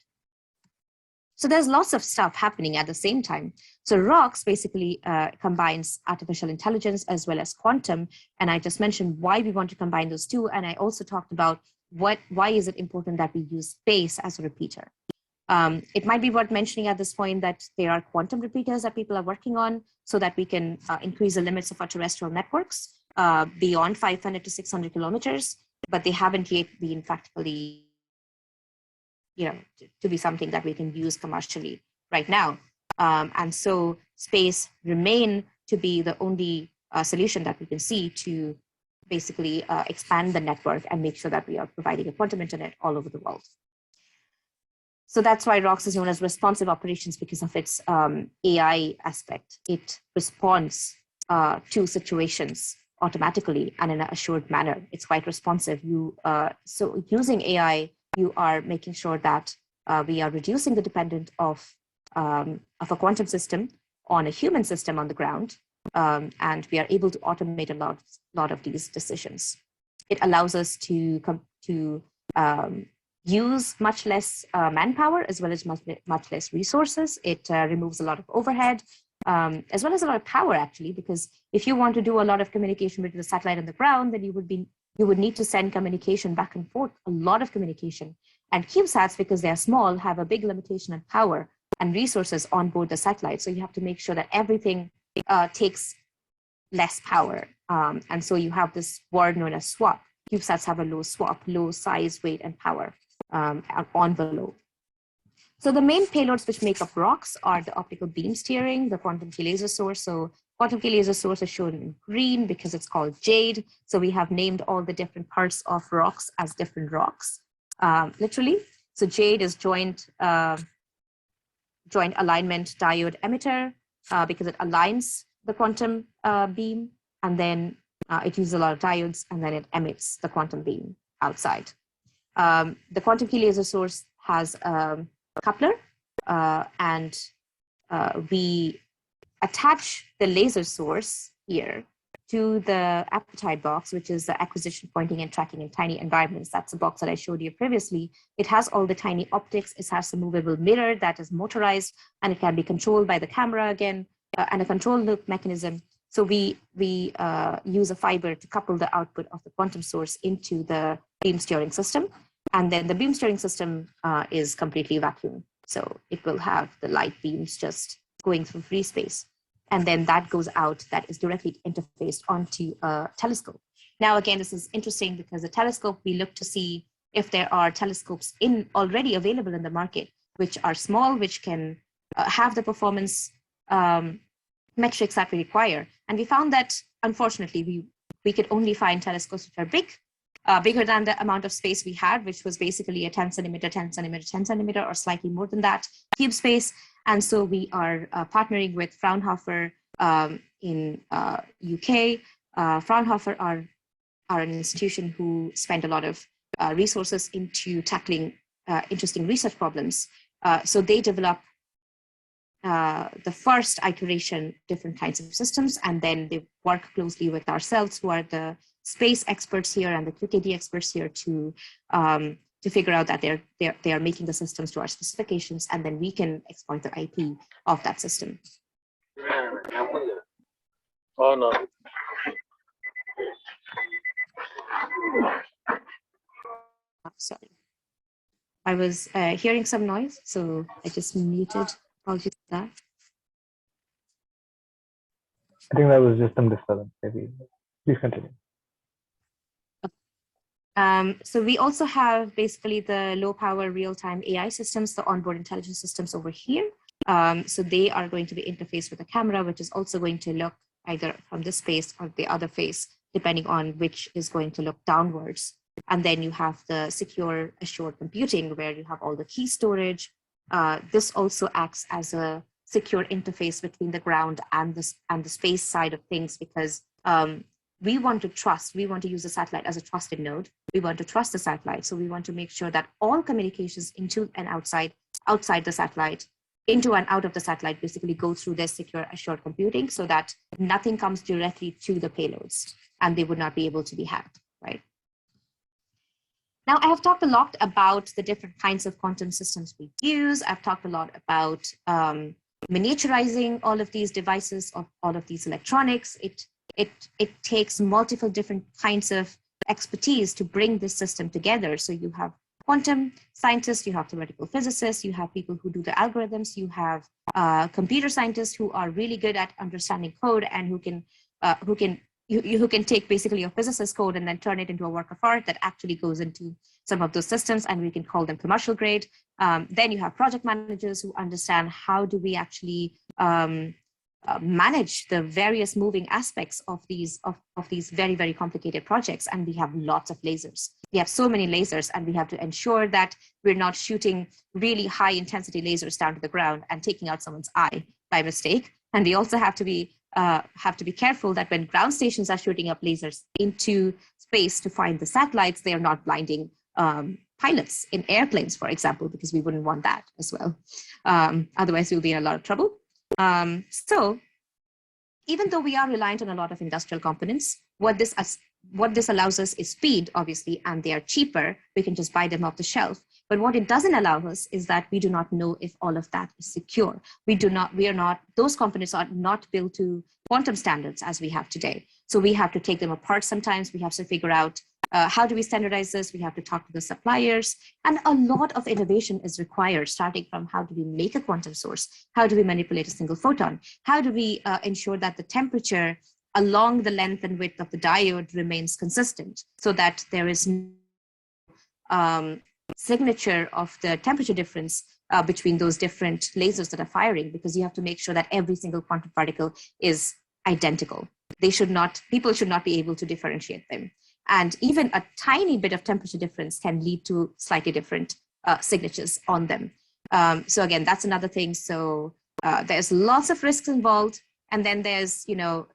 So there's lots of stuff happening at the same time. So ROKS basically combines artificial intelligence as well as quantum. And I just mentioned why we want to combine those two. And I also talked about why is it important that we use space as a repeater. It might be worth mentioning at this point that there are quantum repeaters that people are working on so that we can increase the limits of our terrestrial networks beyond 500 to 600 kilometers, but they haven't yet been practically to be something that we can use commercially right now. And so space remain to be the only solution that we can see to basically expand the network and make sure that we are providing a quantum internet all over the world. So that's why ROKS is known as responsive operations, because of its AI aspect. It responds to situations automatically and in an assured manner. It's quite responsive. So using AI, you are making sure that we are reducing the dependence of a quantum system on a human system on the ground, and we are able to automate a lot of these decisions. It allows us to use much less manpower as well as much less resources. It removes a lot of overhead, as well as a lot of power, actually, because if you want to do a lot of communication between the satellite and the ground, then you would need to send communication back and forth, a lot of communication. And CubeSats, because they're small, have a big limitation on power and resources on board the satellite. So you have to make sure that everything takes less power. And so you have this word known as swap. CubeSats have a low swap, low size, weight, and power envelope. So the main payloads which make up ROKS are the optical beam steering, the quantum key laser source. So quantum key laser source is shown in green because it's called JADE. So we have named all the different parts of ROKS as different ROKS, literally. So JADE is joint alignment diode emitter because it aligns the quantum beam, and then it uses a lot of diodes, and then it emits the quantum beam outside. The quantum key laser source has a coupler, and we attach the laser source here to the appetite box, which is the acquisition, pointing, and tracking in tiny environments. That's the box that I showed you previously. It has all the tiny optics. It has a movable mirror that is motorized, and it can be controlled by the camera again, and a control loop mechanism. So we use a fiber to couple the output of the quantum source into the beam steering system. And then the beam steering system is completely vacuum. So it will have the light beams just going through free space. And then that goes out, that is directly interfaced onto a telescope. Now, again, this is interesting because the telescope, we look to see if there are telescopes already available in the market, which are small, which can have the performance metrics that we require. And we found that, unfortunately, we could only find telescopes which are bigger than the amount of space we had, which was basically a 10 centimeter, 10 centimeter, 10 centimeter, or slightly more than that cube space. And so we are partnering with Fraunhofer in UK. Fraunhofer are an institution who spend a lot of resources into tackling interesting research problems. So they develop the first iteration, different kinds of systems, and then they work closely with ourselves, who are the space experts here and the QKD experts here, to to figure out that they are making the systems to our specifications, and then we can exploit the IP of that system. Oh no. Sorry, I was hearing some noise, so I just muted. Apologies for that. I think that was just some disturbance. Maybe. Please continue. So we also have basically the low power real-time AI systems, the onboard intelligence systems over here. So they are going to be interfaced with a camera, which is also going to look either from this face or the other face, depending on which is going to look downwards. And then you have the secure assured computing, where you have all the key storage. This also acts as a secure interface between the ground and the space side of things, because we want to use the satellite as a trusted node. We want to trust the satellite. So we want to make sure that all communications into and outside the satellite, into and out of the satellite, basically go through this secure assured computing, so that nothing comes directly to the payloads and they would not be able to be hacked, right? Now, I have talked a lot about the different kinds of quantum systems we use. I've talked a lot about miniaturizing all of these devices, of all of these electronics. It takes multiple different kinds of expertise to bring this system together. So you have quantum scientists, you have theoretical physicists, you have people who do the algorithms, you have computer scientists who are really good at understanding code and who can take basically a physicist code and then turn it into a work of art that actually goes into some of those systems, and we can call them commercial grade. Then you have project managers who understand how do we actually manage the various moving aspects of these very, very complicated projects. And we have lots of lasers. We have so many lasers, and we have to ensure that we're not shooting really high intensity lasers down to the ground and taking out someone's eye by mistake. And we also have to be careful that when ground stations are shooting up lasers into space to find the satellites, they are not blinding pilots in airplanes, for example, because we wouldn't want that as well. Otherwise, we'll be in a lot of trouble. So even though we are reliant on a lot of industrial components, what this allows us is speed, obviously, and they are cheaper. We can just buy them off the shelf. But what it doesn't allow us is that we do not know if all of that is secure. Those components are not built to quantum standards as we have today. So we have to take them apart sometimes. We have to figure out how do we standardize this? We have to talk to the suppliers. And a lot of innovation is required, starting from how do we make a quantum source? How do we manipulate a single photon? How do we ensure that the temperature along the length and width of the diode remains consistent, so that there is no signature of the temperature difference between those different lasers that are firing, because you have to make sure that every single quantum particle is identical. People should not be able to differentiate them. And even a tiny bit of temperature difference can lead to slightly different signatures on them. So again, that's another thing. So there's lots of risks involved. And then there's,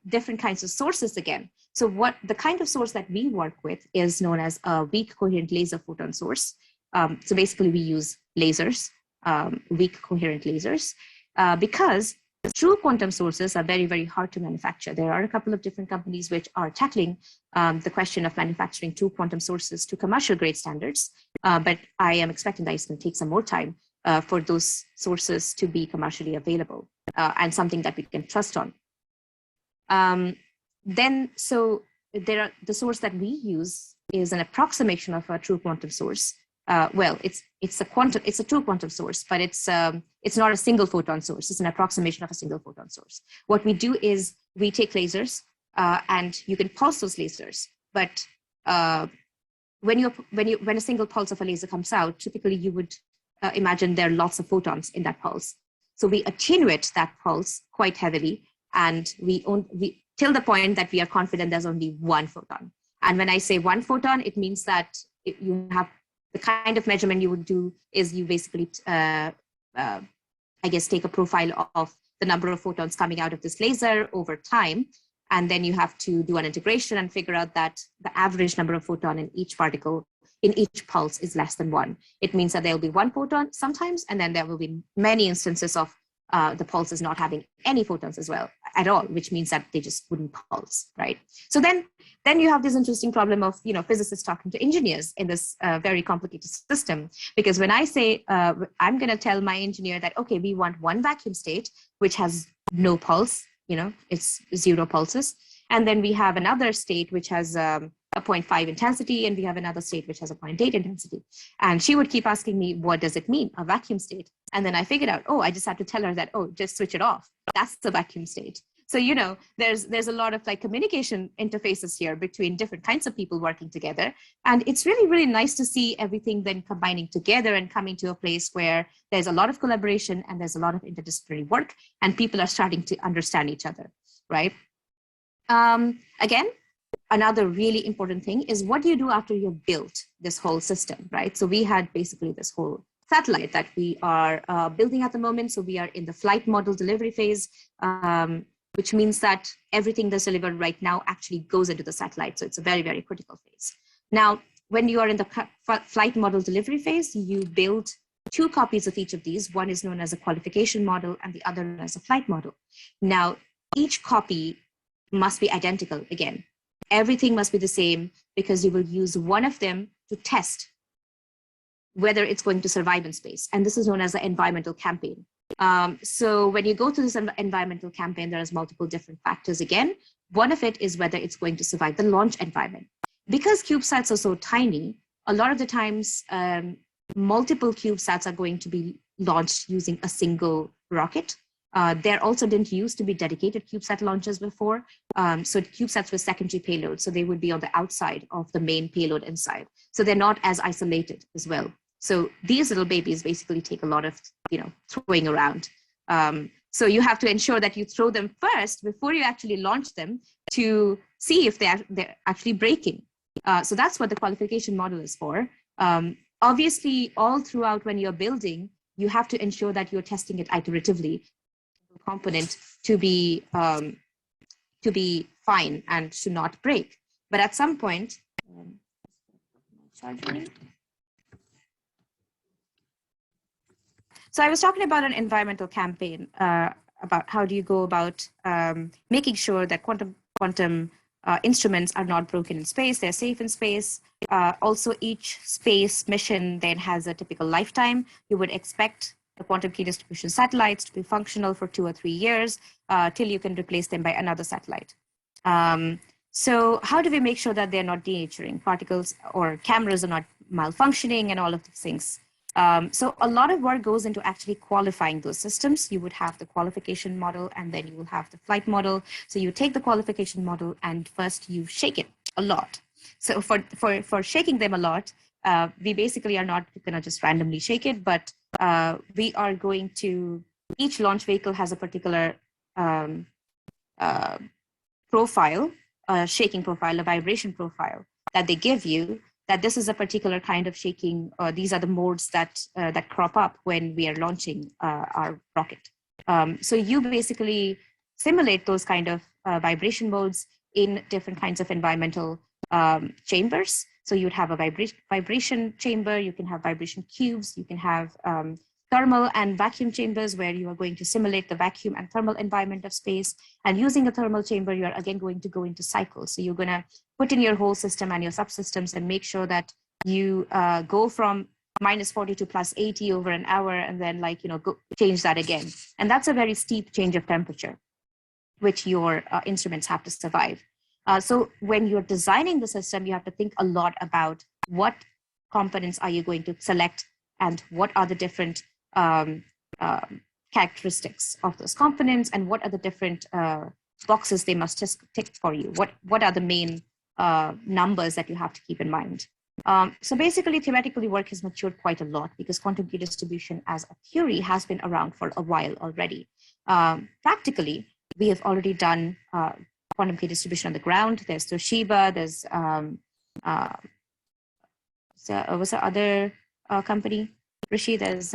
different kinds of sources again. So the kind of source that we work with is known as a weak coherent laser photon source. So basically we use lasers, weak coherent lasers, because true quantum sources are very, very hard to manufacture. There are a couple of different companies which are tackling the question of manufacturing true quantum sources to commercial grade standards. But I am expecting that it's going to take some more time for those sources to be commercially available and something that we can trust on. The source that we use is an approximation of a true quantum source. It's a true quantum source, but it's not a single photon source. It's an approximation of a single photon source. What we do is we take lasers and you can pulse those lasers, but when a single pulse of a laser comes out, typically you would imagine there are lots of photons in that pulse. So we attenuate that pulse quite heavily, and we till the point that we are confident there's only one photon. And when I say one photon, it means that you have the kind of measurement you would do is you basically, take a profile of the number of photons coming out of this laser over time. And then you have to do an integration and figure out that the average number of photon in each particle, in each pulse, is less than one. It means that there will be one photon sometimes, and then there will be many instances of the pulses not having any photons as well at all, which means that they just wouldn't pulse, right? So then you have this interesting problem of, physicists talking to engineers in this very complicated system. Because when I say, I'm going to tell my engineer that, okay, we want one vacuum state, which has no pulse, it's 0 pulses. And then we have another state which has a 0.5 intensity, and we have another state which has a 0.8 intensity. And she would keep asking me, what does it mean, a vacuum state? And then I figured out, I just have to tell her that, just switch it off. That's the vacuum state. So, there's a lot of like communication interfaces here between different kinds of people working together. And it's really, really nice to see everything then combining together and coming to a place where there's a lot of collaboration and there's a lot of interdisciplinary work, and people are starting to understand each other, right? Again, another really important thing is, what do you do after you've built this whole system, right? So we had basically this whole satellite that we are building at the moment. So we are in the flight model delivery phase, which means that everything that's delivered right now actually goes into the satellite. So it's a very, very critical phase. Now, when you are in the flight model delivery phase, you build 2 copies of each of these. One is known as a qualification model and the other as a flight model. Now, each copy must be identical again. Everything must be the same, because you will use one of them to test whether it's going to survive in space. And this is known as the environmental campaign. So when you go through this environmental campaign, there's multiple different factors again. One of it is whether it's going to survive the launch environment. Because CubeSats are so tiny, a lot of the times multiple CubeSats are going to be launched using a single rocket. There also didn't used to be dedicated CubeSat launchers before. So CubeSats were secondary payloads. So they would be on the outside of the main payload inside. So they're not as isolated as well. So these little babies basically take a lot of, throwing around. So you have to ensure that you throw them first before you actually launch them to see if they're actually breaking. So that's what the qualification model is for. Obviously, all throughout when you're building, you have to ensure that you're testing it iteratively, component to be fine and to not break. But at some point, so I was talking about an environmental campaign about how do you go about making sure that quantum instruments are not broken in space, they're safe in space. Also, each space mission then has a typical lifetime. You would expect the quantum key distribution satellites to be functional for 2 or 3 years till you can replace them by another satellite. So how do we make sure that they're not denaturing? Particles or cameras are not malfunctioning and all of these things. So a lot of work goes into actually qualifying those systems. You would have the qualification model, and then you will have the flight model. So you take the qualification model and first you shake it a lot. So for shaking them a lot, we basically are not going to just randomly shake it, but we are going to, each launch vehicle has a particular profile, a shaking profile, a vibration profile that they give you, that this is a particular kind of shaking. These are the modes that crop up when we are launching our rocket. So you basically simulate those kind of vibration modes in different kinds of environmental chambers. So you'd have a vibration chamber, you can have vibration cubes, you can have thermal and vacuum chambers where you are going to simulate the vacuum and thermal environment of space. And using a thermal chamber, you're again going to go into cycles. So you're going to put in your whole system and your subsystems and make sure that you go from -40 to +80 over an hour, and then go change that again. And that's a very steep change of temperature, which your instruments have to survive. So when you're designing the system, you have to think a lot about what components are you going to select and what are the different characteristics of those components, and what are the different boxes they must tick for you. What are the main numbers that you have to keep in mind? So basically, theoretically, work has matured quite a lot because quantum key distribution as a theory has been around for a while already. Practically, we have already done quantum key distribution on the ground. There's Toshiba, there's what's the other company, Rishi? There's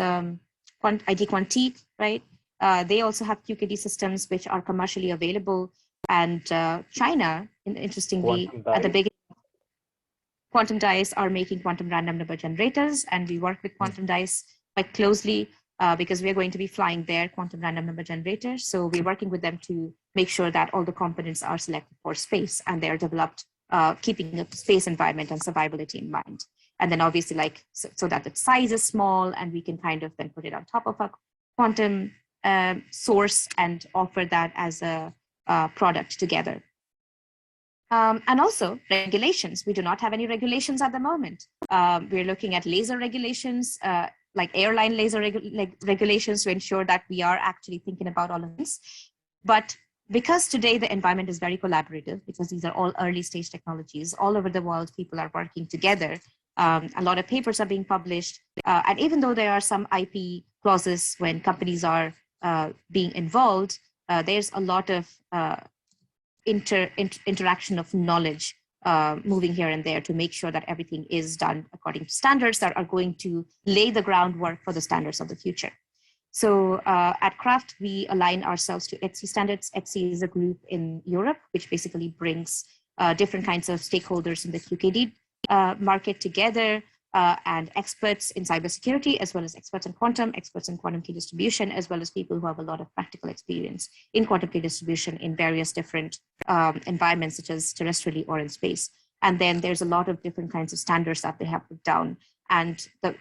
ID Quantique, right? They also have QKD systems which are commercially available. And China, interestingly, at the beginning, Quantum Dice are making quantum random number generators, and we work with Quantum Dice quite closely. because we're going to be flying their quantum random number generator. So we're working with them to make sure that all the components are selected for space and they're developed keeping the space environment and survivability in mind. And then obviously so that the size is small and we can kind of then put it on top of a quantum source and offer that as a product together. And also regulations. We do not have any regulations at the moment. We're looking at laser regulations, like airline laser regulations to ensure that we are actually thinking about all of this. But because today the environment is very collaborative, because these are all early stage technologies, all over the world, people are working together. A lot of papers are being published. And even though there are some IP clauses when companies are being involved, there's a lot of interaction of knowledge moving here and there to make sure that everything is done according to standards that are going to lay the groundwork for the standards of the future. So at Craft, we align ourselves to ETSI standards. ETSI is a group in Europe, which basically brings different kinds of stakeholders in the QKD market together, and experts in cybersecurity, as well as experts in quantum key distribution, as well as people who have a lot of practical experience in quantum key distribution in various different environments, such as terrestrially or in space. And then there's a lot of different kinds of standards that they have put down, and the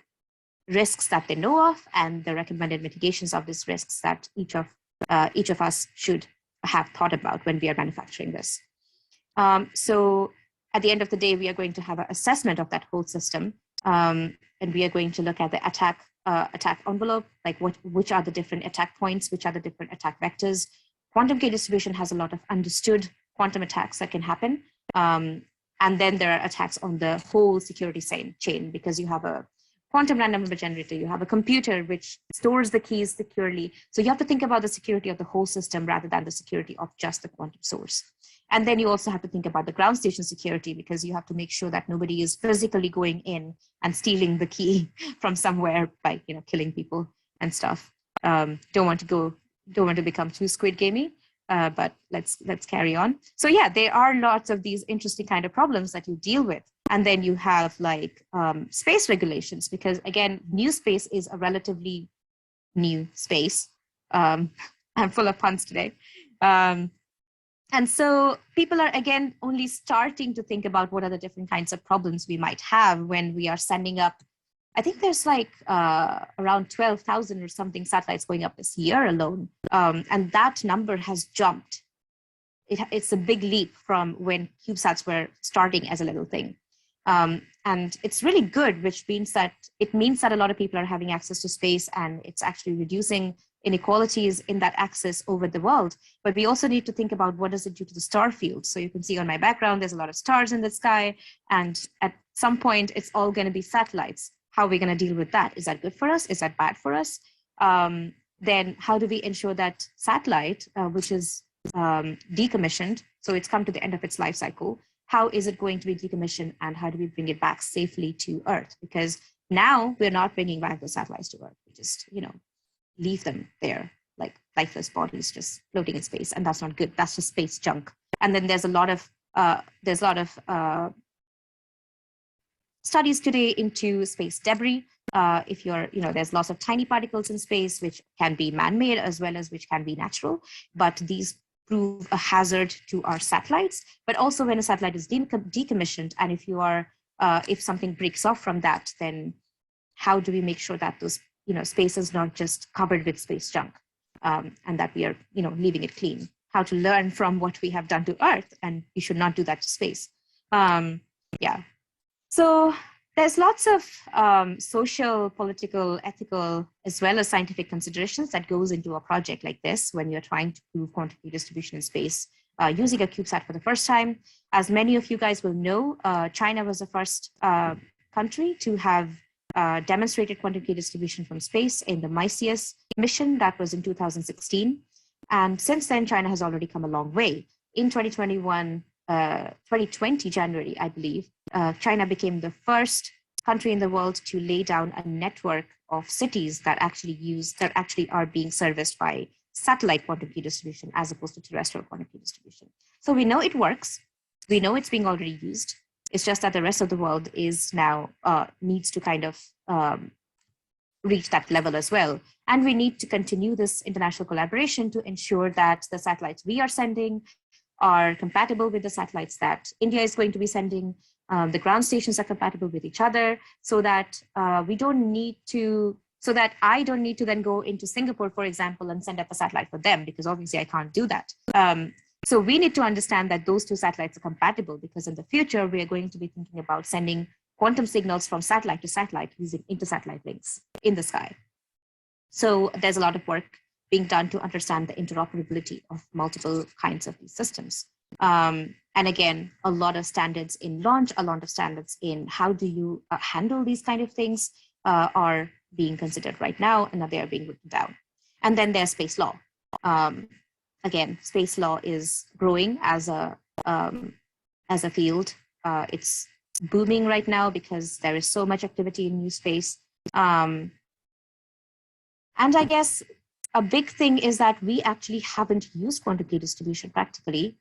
risks that they know of, and the recommended mitigations of these risks that each of us should have thought about when we are manufacturing this. So at the end of the day, we are going to have an assessment of that whole system. And we are going to look at the attack envelope, like which are the different attack points, which are the different attack vectors. Quantum key distribution has a lot of understood quantum attacks that can happen. And then there are attacks on the whole security chain, because you have a quantum random number generator, you have a computer which stores the keys securely. So you have to think about the security of the whole system rather than the security of just the quantum source. And then you also have to think about the ground station security, because you have to make sure that nobody is physically going in and stealing the key from somewhere by killing people and stuff. Don't want to become too Squid Gamey, but let's carry on. So yeah, there are lots of these interesting kind of problems that you deal with. And then you have like space regulations, because again, new space is a relatively new space. I'm full of puns today. And so people are, again, only starting to think about what are the different kinds of problems we might have when we are sending up. I think there's like around 12,000 or something satellites going up this year alone. And that number has jumped. It's a big leap from when CubeSats were starting as a little thing. And it's really good, which means that a lot of people are having access to space, and it's actually reducing inequalities in that access over the world. But we also need to think about what does it do to the star field. So you can see on my background, there's a lot of stars in the sky, and at some point it's all going to be satellites. How are we going to deal with that? Is that good for us? Is that bad for us? Then how do we ensure that satellite, which is decommissioned, so it's come to the end of its life cycle, how is it going to be decommissioned, and how do we bring it back safely to Earth? Because now we're not bringing back the satellites to Earth. We just, leave them there, like lifeless bodies just floating in space, and that's not good. That's just space junk. And then there's a lot of studies today into space debris. If there's lots of tiny particles in space, which can be man-made as well as which can be natural, but these prove a hazard to our satellites. But also when a satellite is decommissioned, and if something breaks off from that, then how do we make sure that those space is not just covered with space junk, and that we are leaving it clean? How to learn from what we have done to Earth, and we should not do that to space. Yeah. So there's lots of social, political, ethical, as well as scientific considerations that goes into a project like this when you're trying to prove quantum key distribution in space using a CubeSat for the first time. As many of you guys will know, China was the first country to have demonstrated quantum key distribution from space in the MICEUS mission. That was in 2016. And since then, China has already come a long way. In 2020 January, I believe, China became the first country in the world to lay down a network of cities that actually are being serviced by satellite quantum key distribution as opposed to terrestrial quantum key distribution. So we know it works. We know it's being already used. It's just that the rest of the world is now needs to kind of reach that level as well. And we need to continue this international collaboration to ensure that the satellites we are sending are compatible with the satellites that India is going to be sending. The ground stations are compatible with each other, so that we don't need to, so that I don't need to then go into Singapore, for example, and send up a satellite for them, because obviously I can't do that. So we need to understand that those two satellites are compatible, because in the future, we are going to be thinking about sending quantum signals from satellite to satellite using inter-satellite links in the sky. So there's a lot of work being done to understand the interoperability of multiple kinds of these systems. And again, a lot of standards in launch, a lot of standards in how do you handle these kind of things are being considered right now, and they are being written down. And then there's space law. Again, space law is growing as a field. It's booming right now because there is so much activity in new space. And I guess a big thing is that we actually haven't used quantum key distribution practically,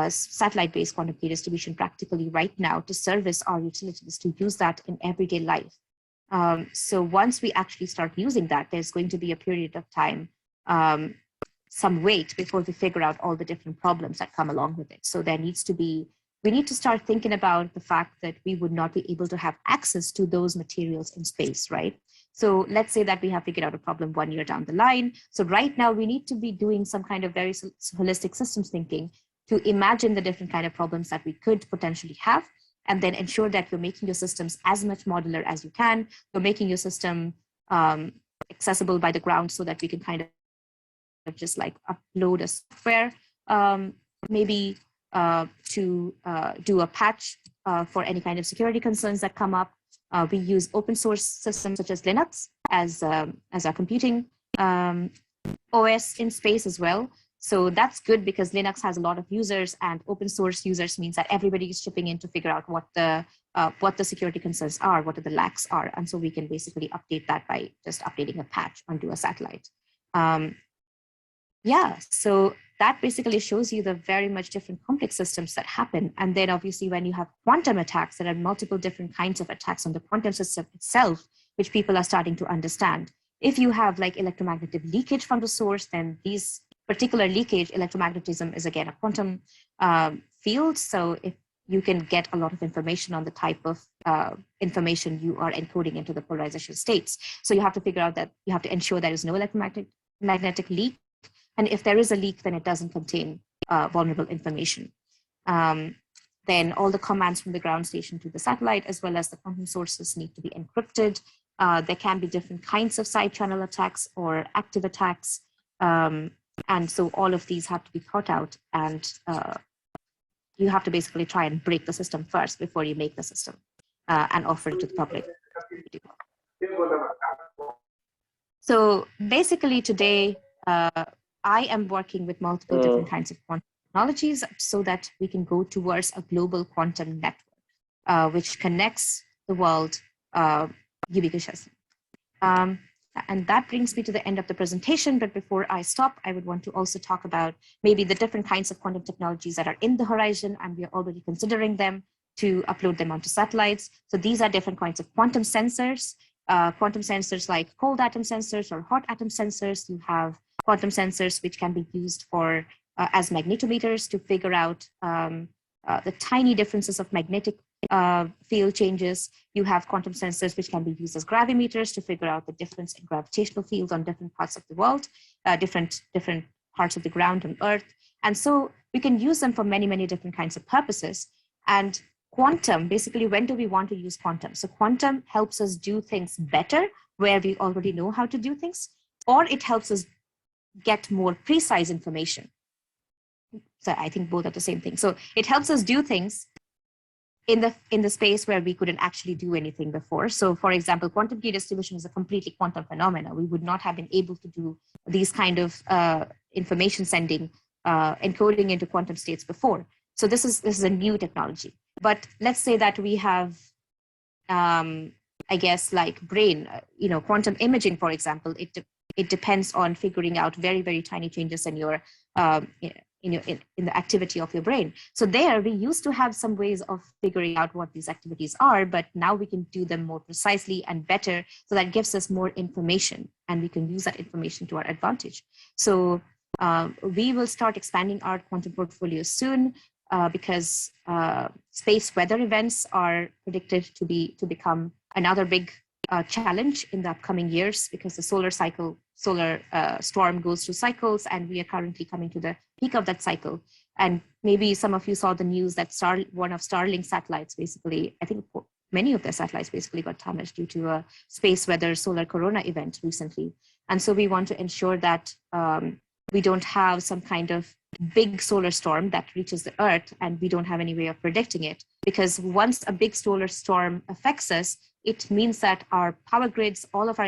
satellite-based quantum key distribution practically right now to service our utilities, to use that in everyday life. So once we actually start using that, there's going to be a period of time, some wait before we figure out all the different problems that come along with it. So there needs to be, we need to start thinking about the fact that we would not be able to have access to those materials in space, right? So let's say that we have figured out a problem 1 year down the line. So right now we need to be doing some kind of very holistic systems thinking to imagine the different kind of problems that we could potentially have, and then ensure that you're making your systems as much modular as you can. You're making your system accessible by the ground so that we can kind of just like upload a software, maybe to do a patch for any kind of security concerns that come up. We use open source systems such as Linux as our computing OS in space as well. So that's good because Linux has a lot of users, and open source users means that everybody is chipping in to figure out what the security concerns are, what the lacks are. And so we can basically update that by just updating a patch onto a satellite. Yeah, so that basically shows you the very much different complex systems that happen. And then obviously when you have quantum attacks, there are multiple different kinds of attacks on the quantum system itself, which people are starting to understand. If you have like electromagnetic leakage from the source, then these particular leakage, electromagnetism is again a quantum field. So if you can get a lot of information on the type of information you are encoding into the polarization states. So you have to figure out that you have to ensure there is no electromagnetic leak. And if there is a leak, then it doesn't contain vulnerable information. Then all the commands from the ground station to the satellite, as well as the quantum sources, need to be encrypted. There can be different kinds of side channel attacks or active attacks. And so all of these have to be thought out, and you have to basically try and break the system first before you make the system and offer it to the public. So basically today, I am working with multiple different kinds of quantum technologies so that we can go towards a global quantum network, which connects the world ubiquitously. And that brings me to the end of the presentation. But before I stop, I would want to also talk about maybe the different kinds of quantum technologies that are in the horizon, and we are already considering them to upload them onto satellites. So these are different kinds of quantum sensors like cold atom sensors or hot atom sensors. You have quantum sensors which can be used for as magnetometers to figure out the tiny differences of magnetic field changes. You have quantum sensors which can be used as gravimeters to figure out the difference in gravitational fields on different parts of the world, different parts of the ground on Earth. And so we can use them for many, many different kinds of purposes. And quantum, basically, when do we want to use quantum? So quantum helps us do things better where we already know how to do things, or it helps us get more precise information. So I think both are the same thing. So it helps us do things in the space where we couldn't actually do anything before. So for example, quantum key distribution is a completely quantum phenomena. We would not have been able to do these kind of information sending, encoding into quantum states before. So this is a new technology. But let's say that we have, I guess, like brain, quantum imaging, for example. It depends on figuring out very, very tiny changes in your in the activity of your brain. So there, we used to have some ways of figuring out what these activities are, but now we can do them more precisely and better. So that gives us more information, and we can use that information to our advantage. So we will start expanding our quantum portfolio soon because space weather events are predicted to become another big challenge in the upcoming years, because the solar storm goes through cycles, and we are currently coming to the peak of that cycle. And maybe some of you saw the news that one of Starlink's satellites, basically, I think many of their satellites basically got damaged due to a space weather solar corona event recently. And so we want to ensure that we don't have some kind of big solar storm that reaches the Earth and we don't have any way of predicting it. Because once a big solar storm affects us, it means that our power grids, all of our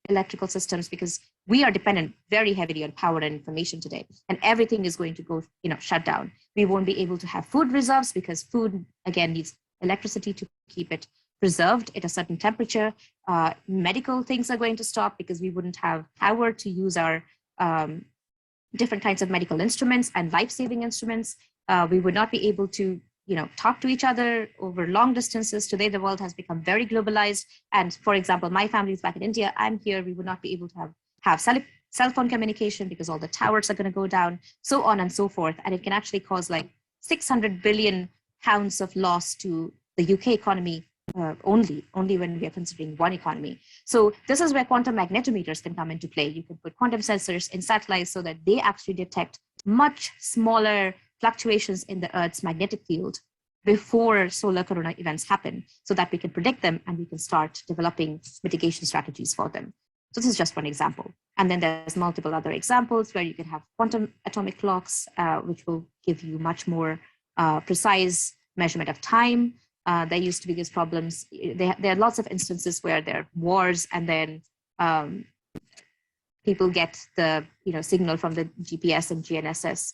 electrical systems, because we are dependent very heavily on power and information today, and everything is going to go, shut down. We won't be able to have food reserves, because food, again, needs electricity to keep it preserved at a certain temperature. Medical things are going to stop because we wouldn't have power to use our different kinds of medical instruments and life-saving instruments. We would not be able to talk to each other over long distances. Today, the world has become very globalized. And for example, my family is back in India. I'm here. We would not be able to have cell phone communication because all the towers are going to go down, so on and so forth. And it can actually cause like 600 billion pounds of loss to the UK economy only when we are considering one economy. So this is where quantum magnetometers can come into play. You can put quantum sensors in satellites so that they actually detect much smaller fluctuations in the Earth's magnetic field before solar corona events happen, so that we can predict them and we can start developing mitigation strategies for them. So this is just one example. And then there's multiple other examples where you can have quantum atomic clocks, which will give you much more precise measurement of time. There used to be these problems. There are lots of instances where there are wars, and then people get the signal from the GPS and GNSS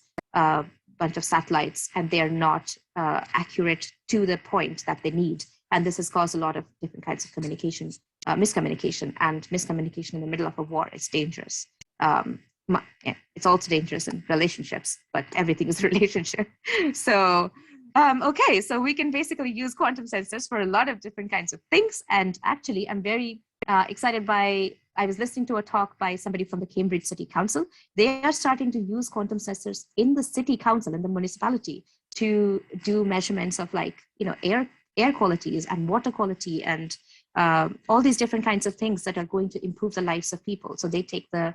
bunch of satellites, and they're not accurate to the point that they need. And this has caused a lot of different kinds of communication, miscommunication, and miscommunication in the middle of a war is dangerous. It's also dangerous in relationships, but everything is a relationship. So, okay, so we can basically use quantum sensors for a lot of different kinds of things. And actually, I'm very excited I was listening to a talk by somebody from the Cambridge City Council. They are starting to use quantum sensors in the city council, in the municipality, to do measurements of air qualities and water quality and all these different kinds of things that are going to improve the lives of people. So they take the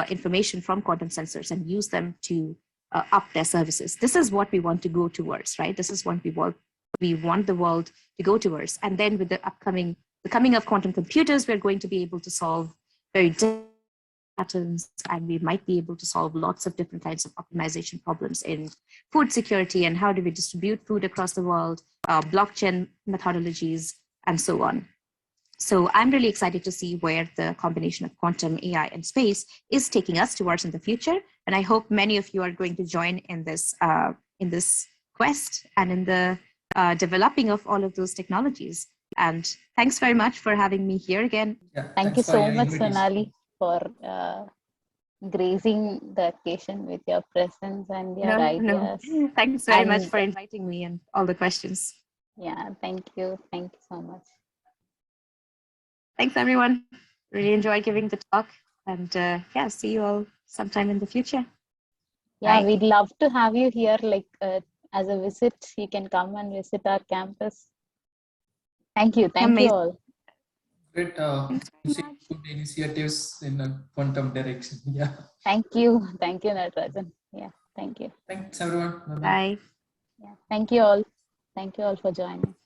information from quantum sensors and use them to up their services. This is what we want to go towards, right? This is what we want the world to go towards. And then with the coming of quantum computers, we're going to be able to solve very different patterns, and we might be able to solve lots of different kinds of optimization problems in food security and how do we distribute food across the world, blockchain methodologies, and so on. So I'm really excited to see where the combination of quantum, AI, and space is taking us towards in the future. And I hope many of you are going to join in this quest and in the developing of all of those technologies. And thanks very much for having me here again. Yeah, Thank you so much, Sonali, for gracing the occasion with your presence and your ideas. No. Thanks very much for inviting me and all the questions. Yeah, thank you. Thank you so much. Thanks, everyone. Really enjoyed giving the talk. And yeah, see you all sometime in the future. Yeah, Bye. we'd love to have you here, as a visit. You can come and visit our campus. Thank you. Thank you all. Great good initiatives in a quantum direction. Yeah. Thank you. Thank you, Natarajan. Yeah, thank you. Thanks, everyone. Bye-bye. Bye. Yeah, thank you all. Thank you all for joining.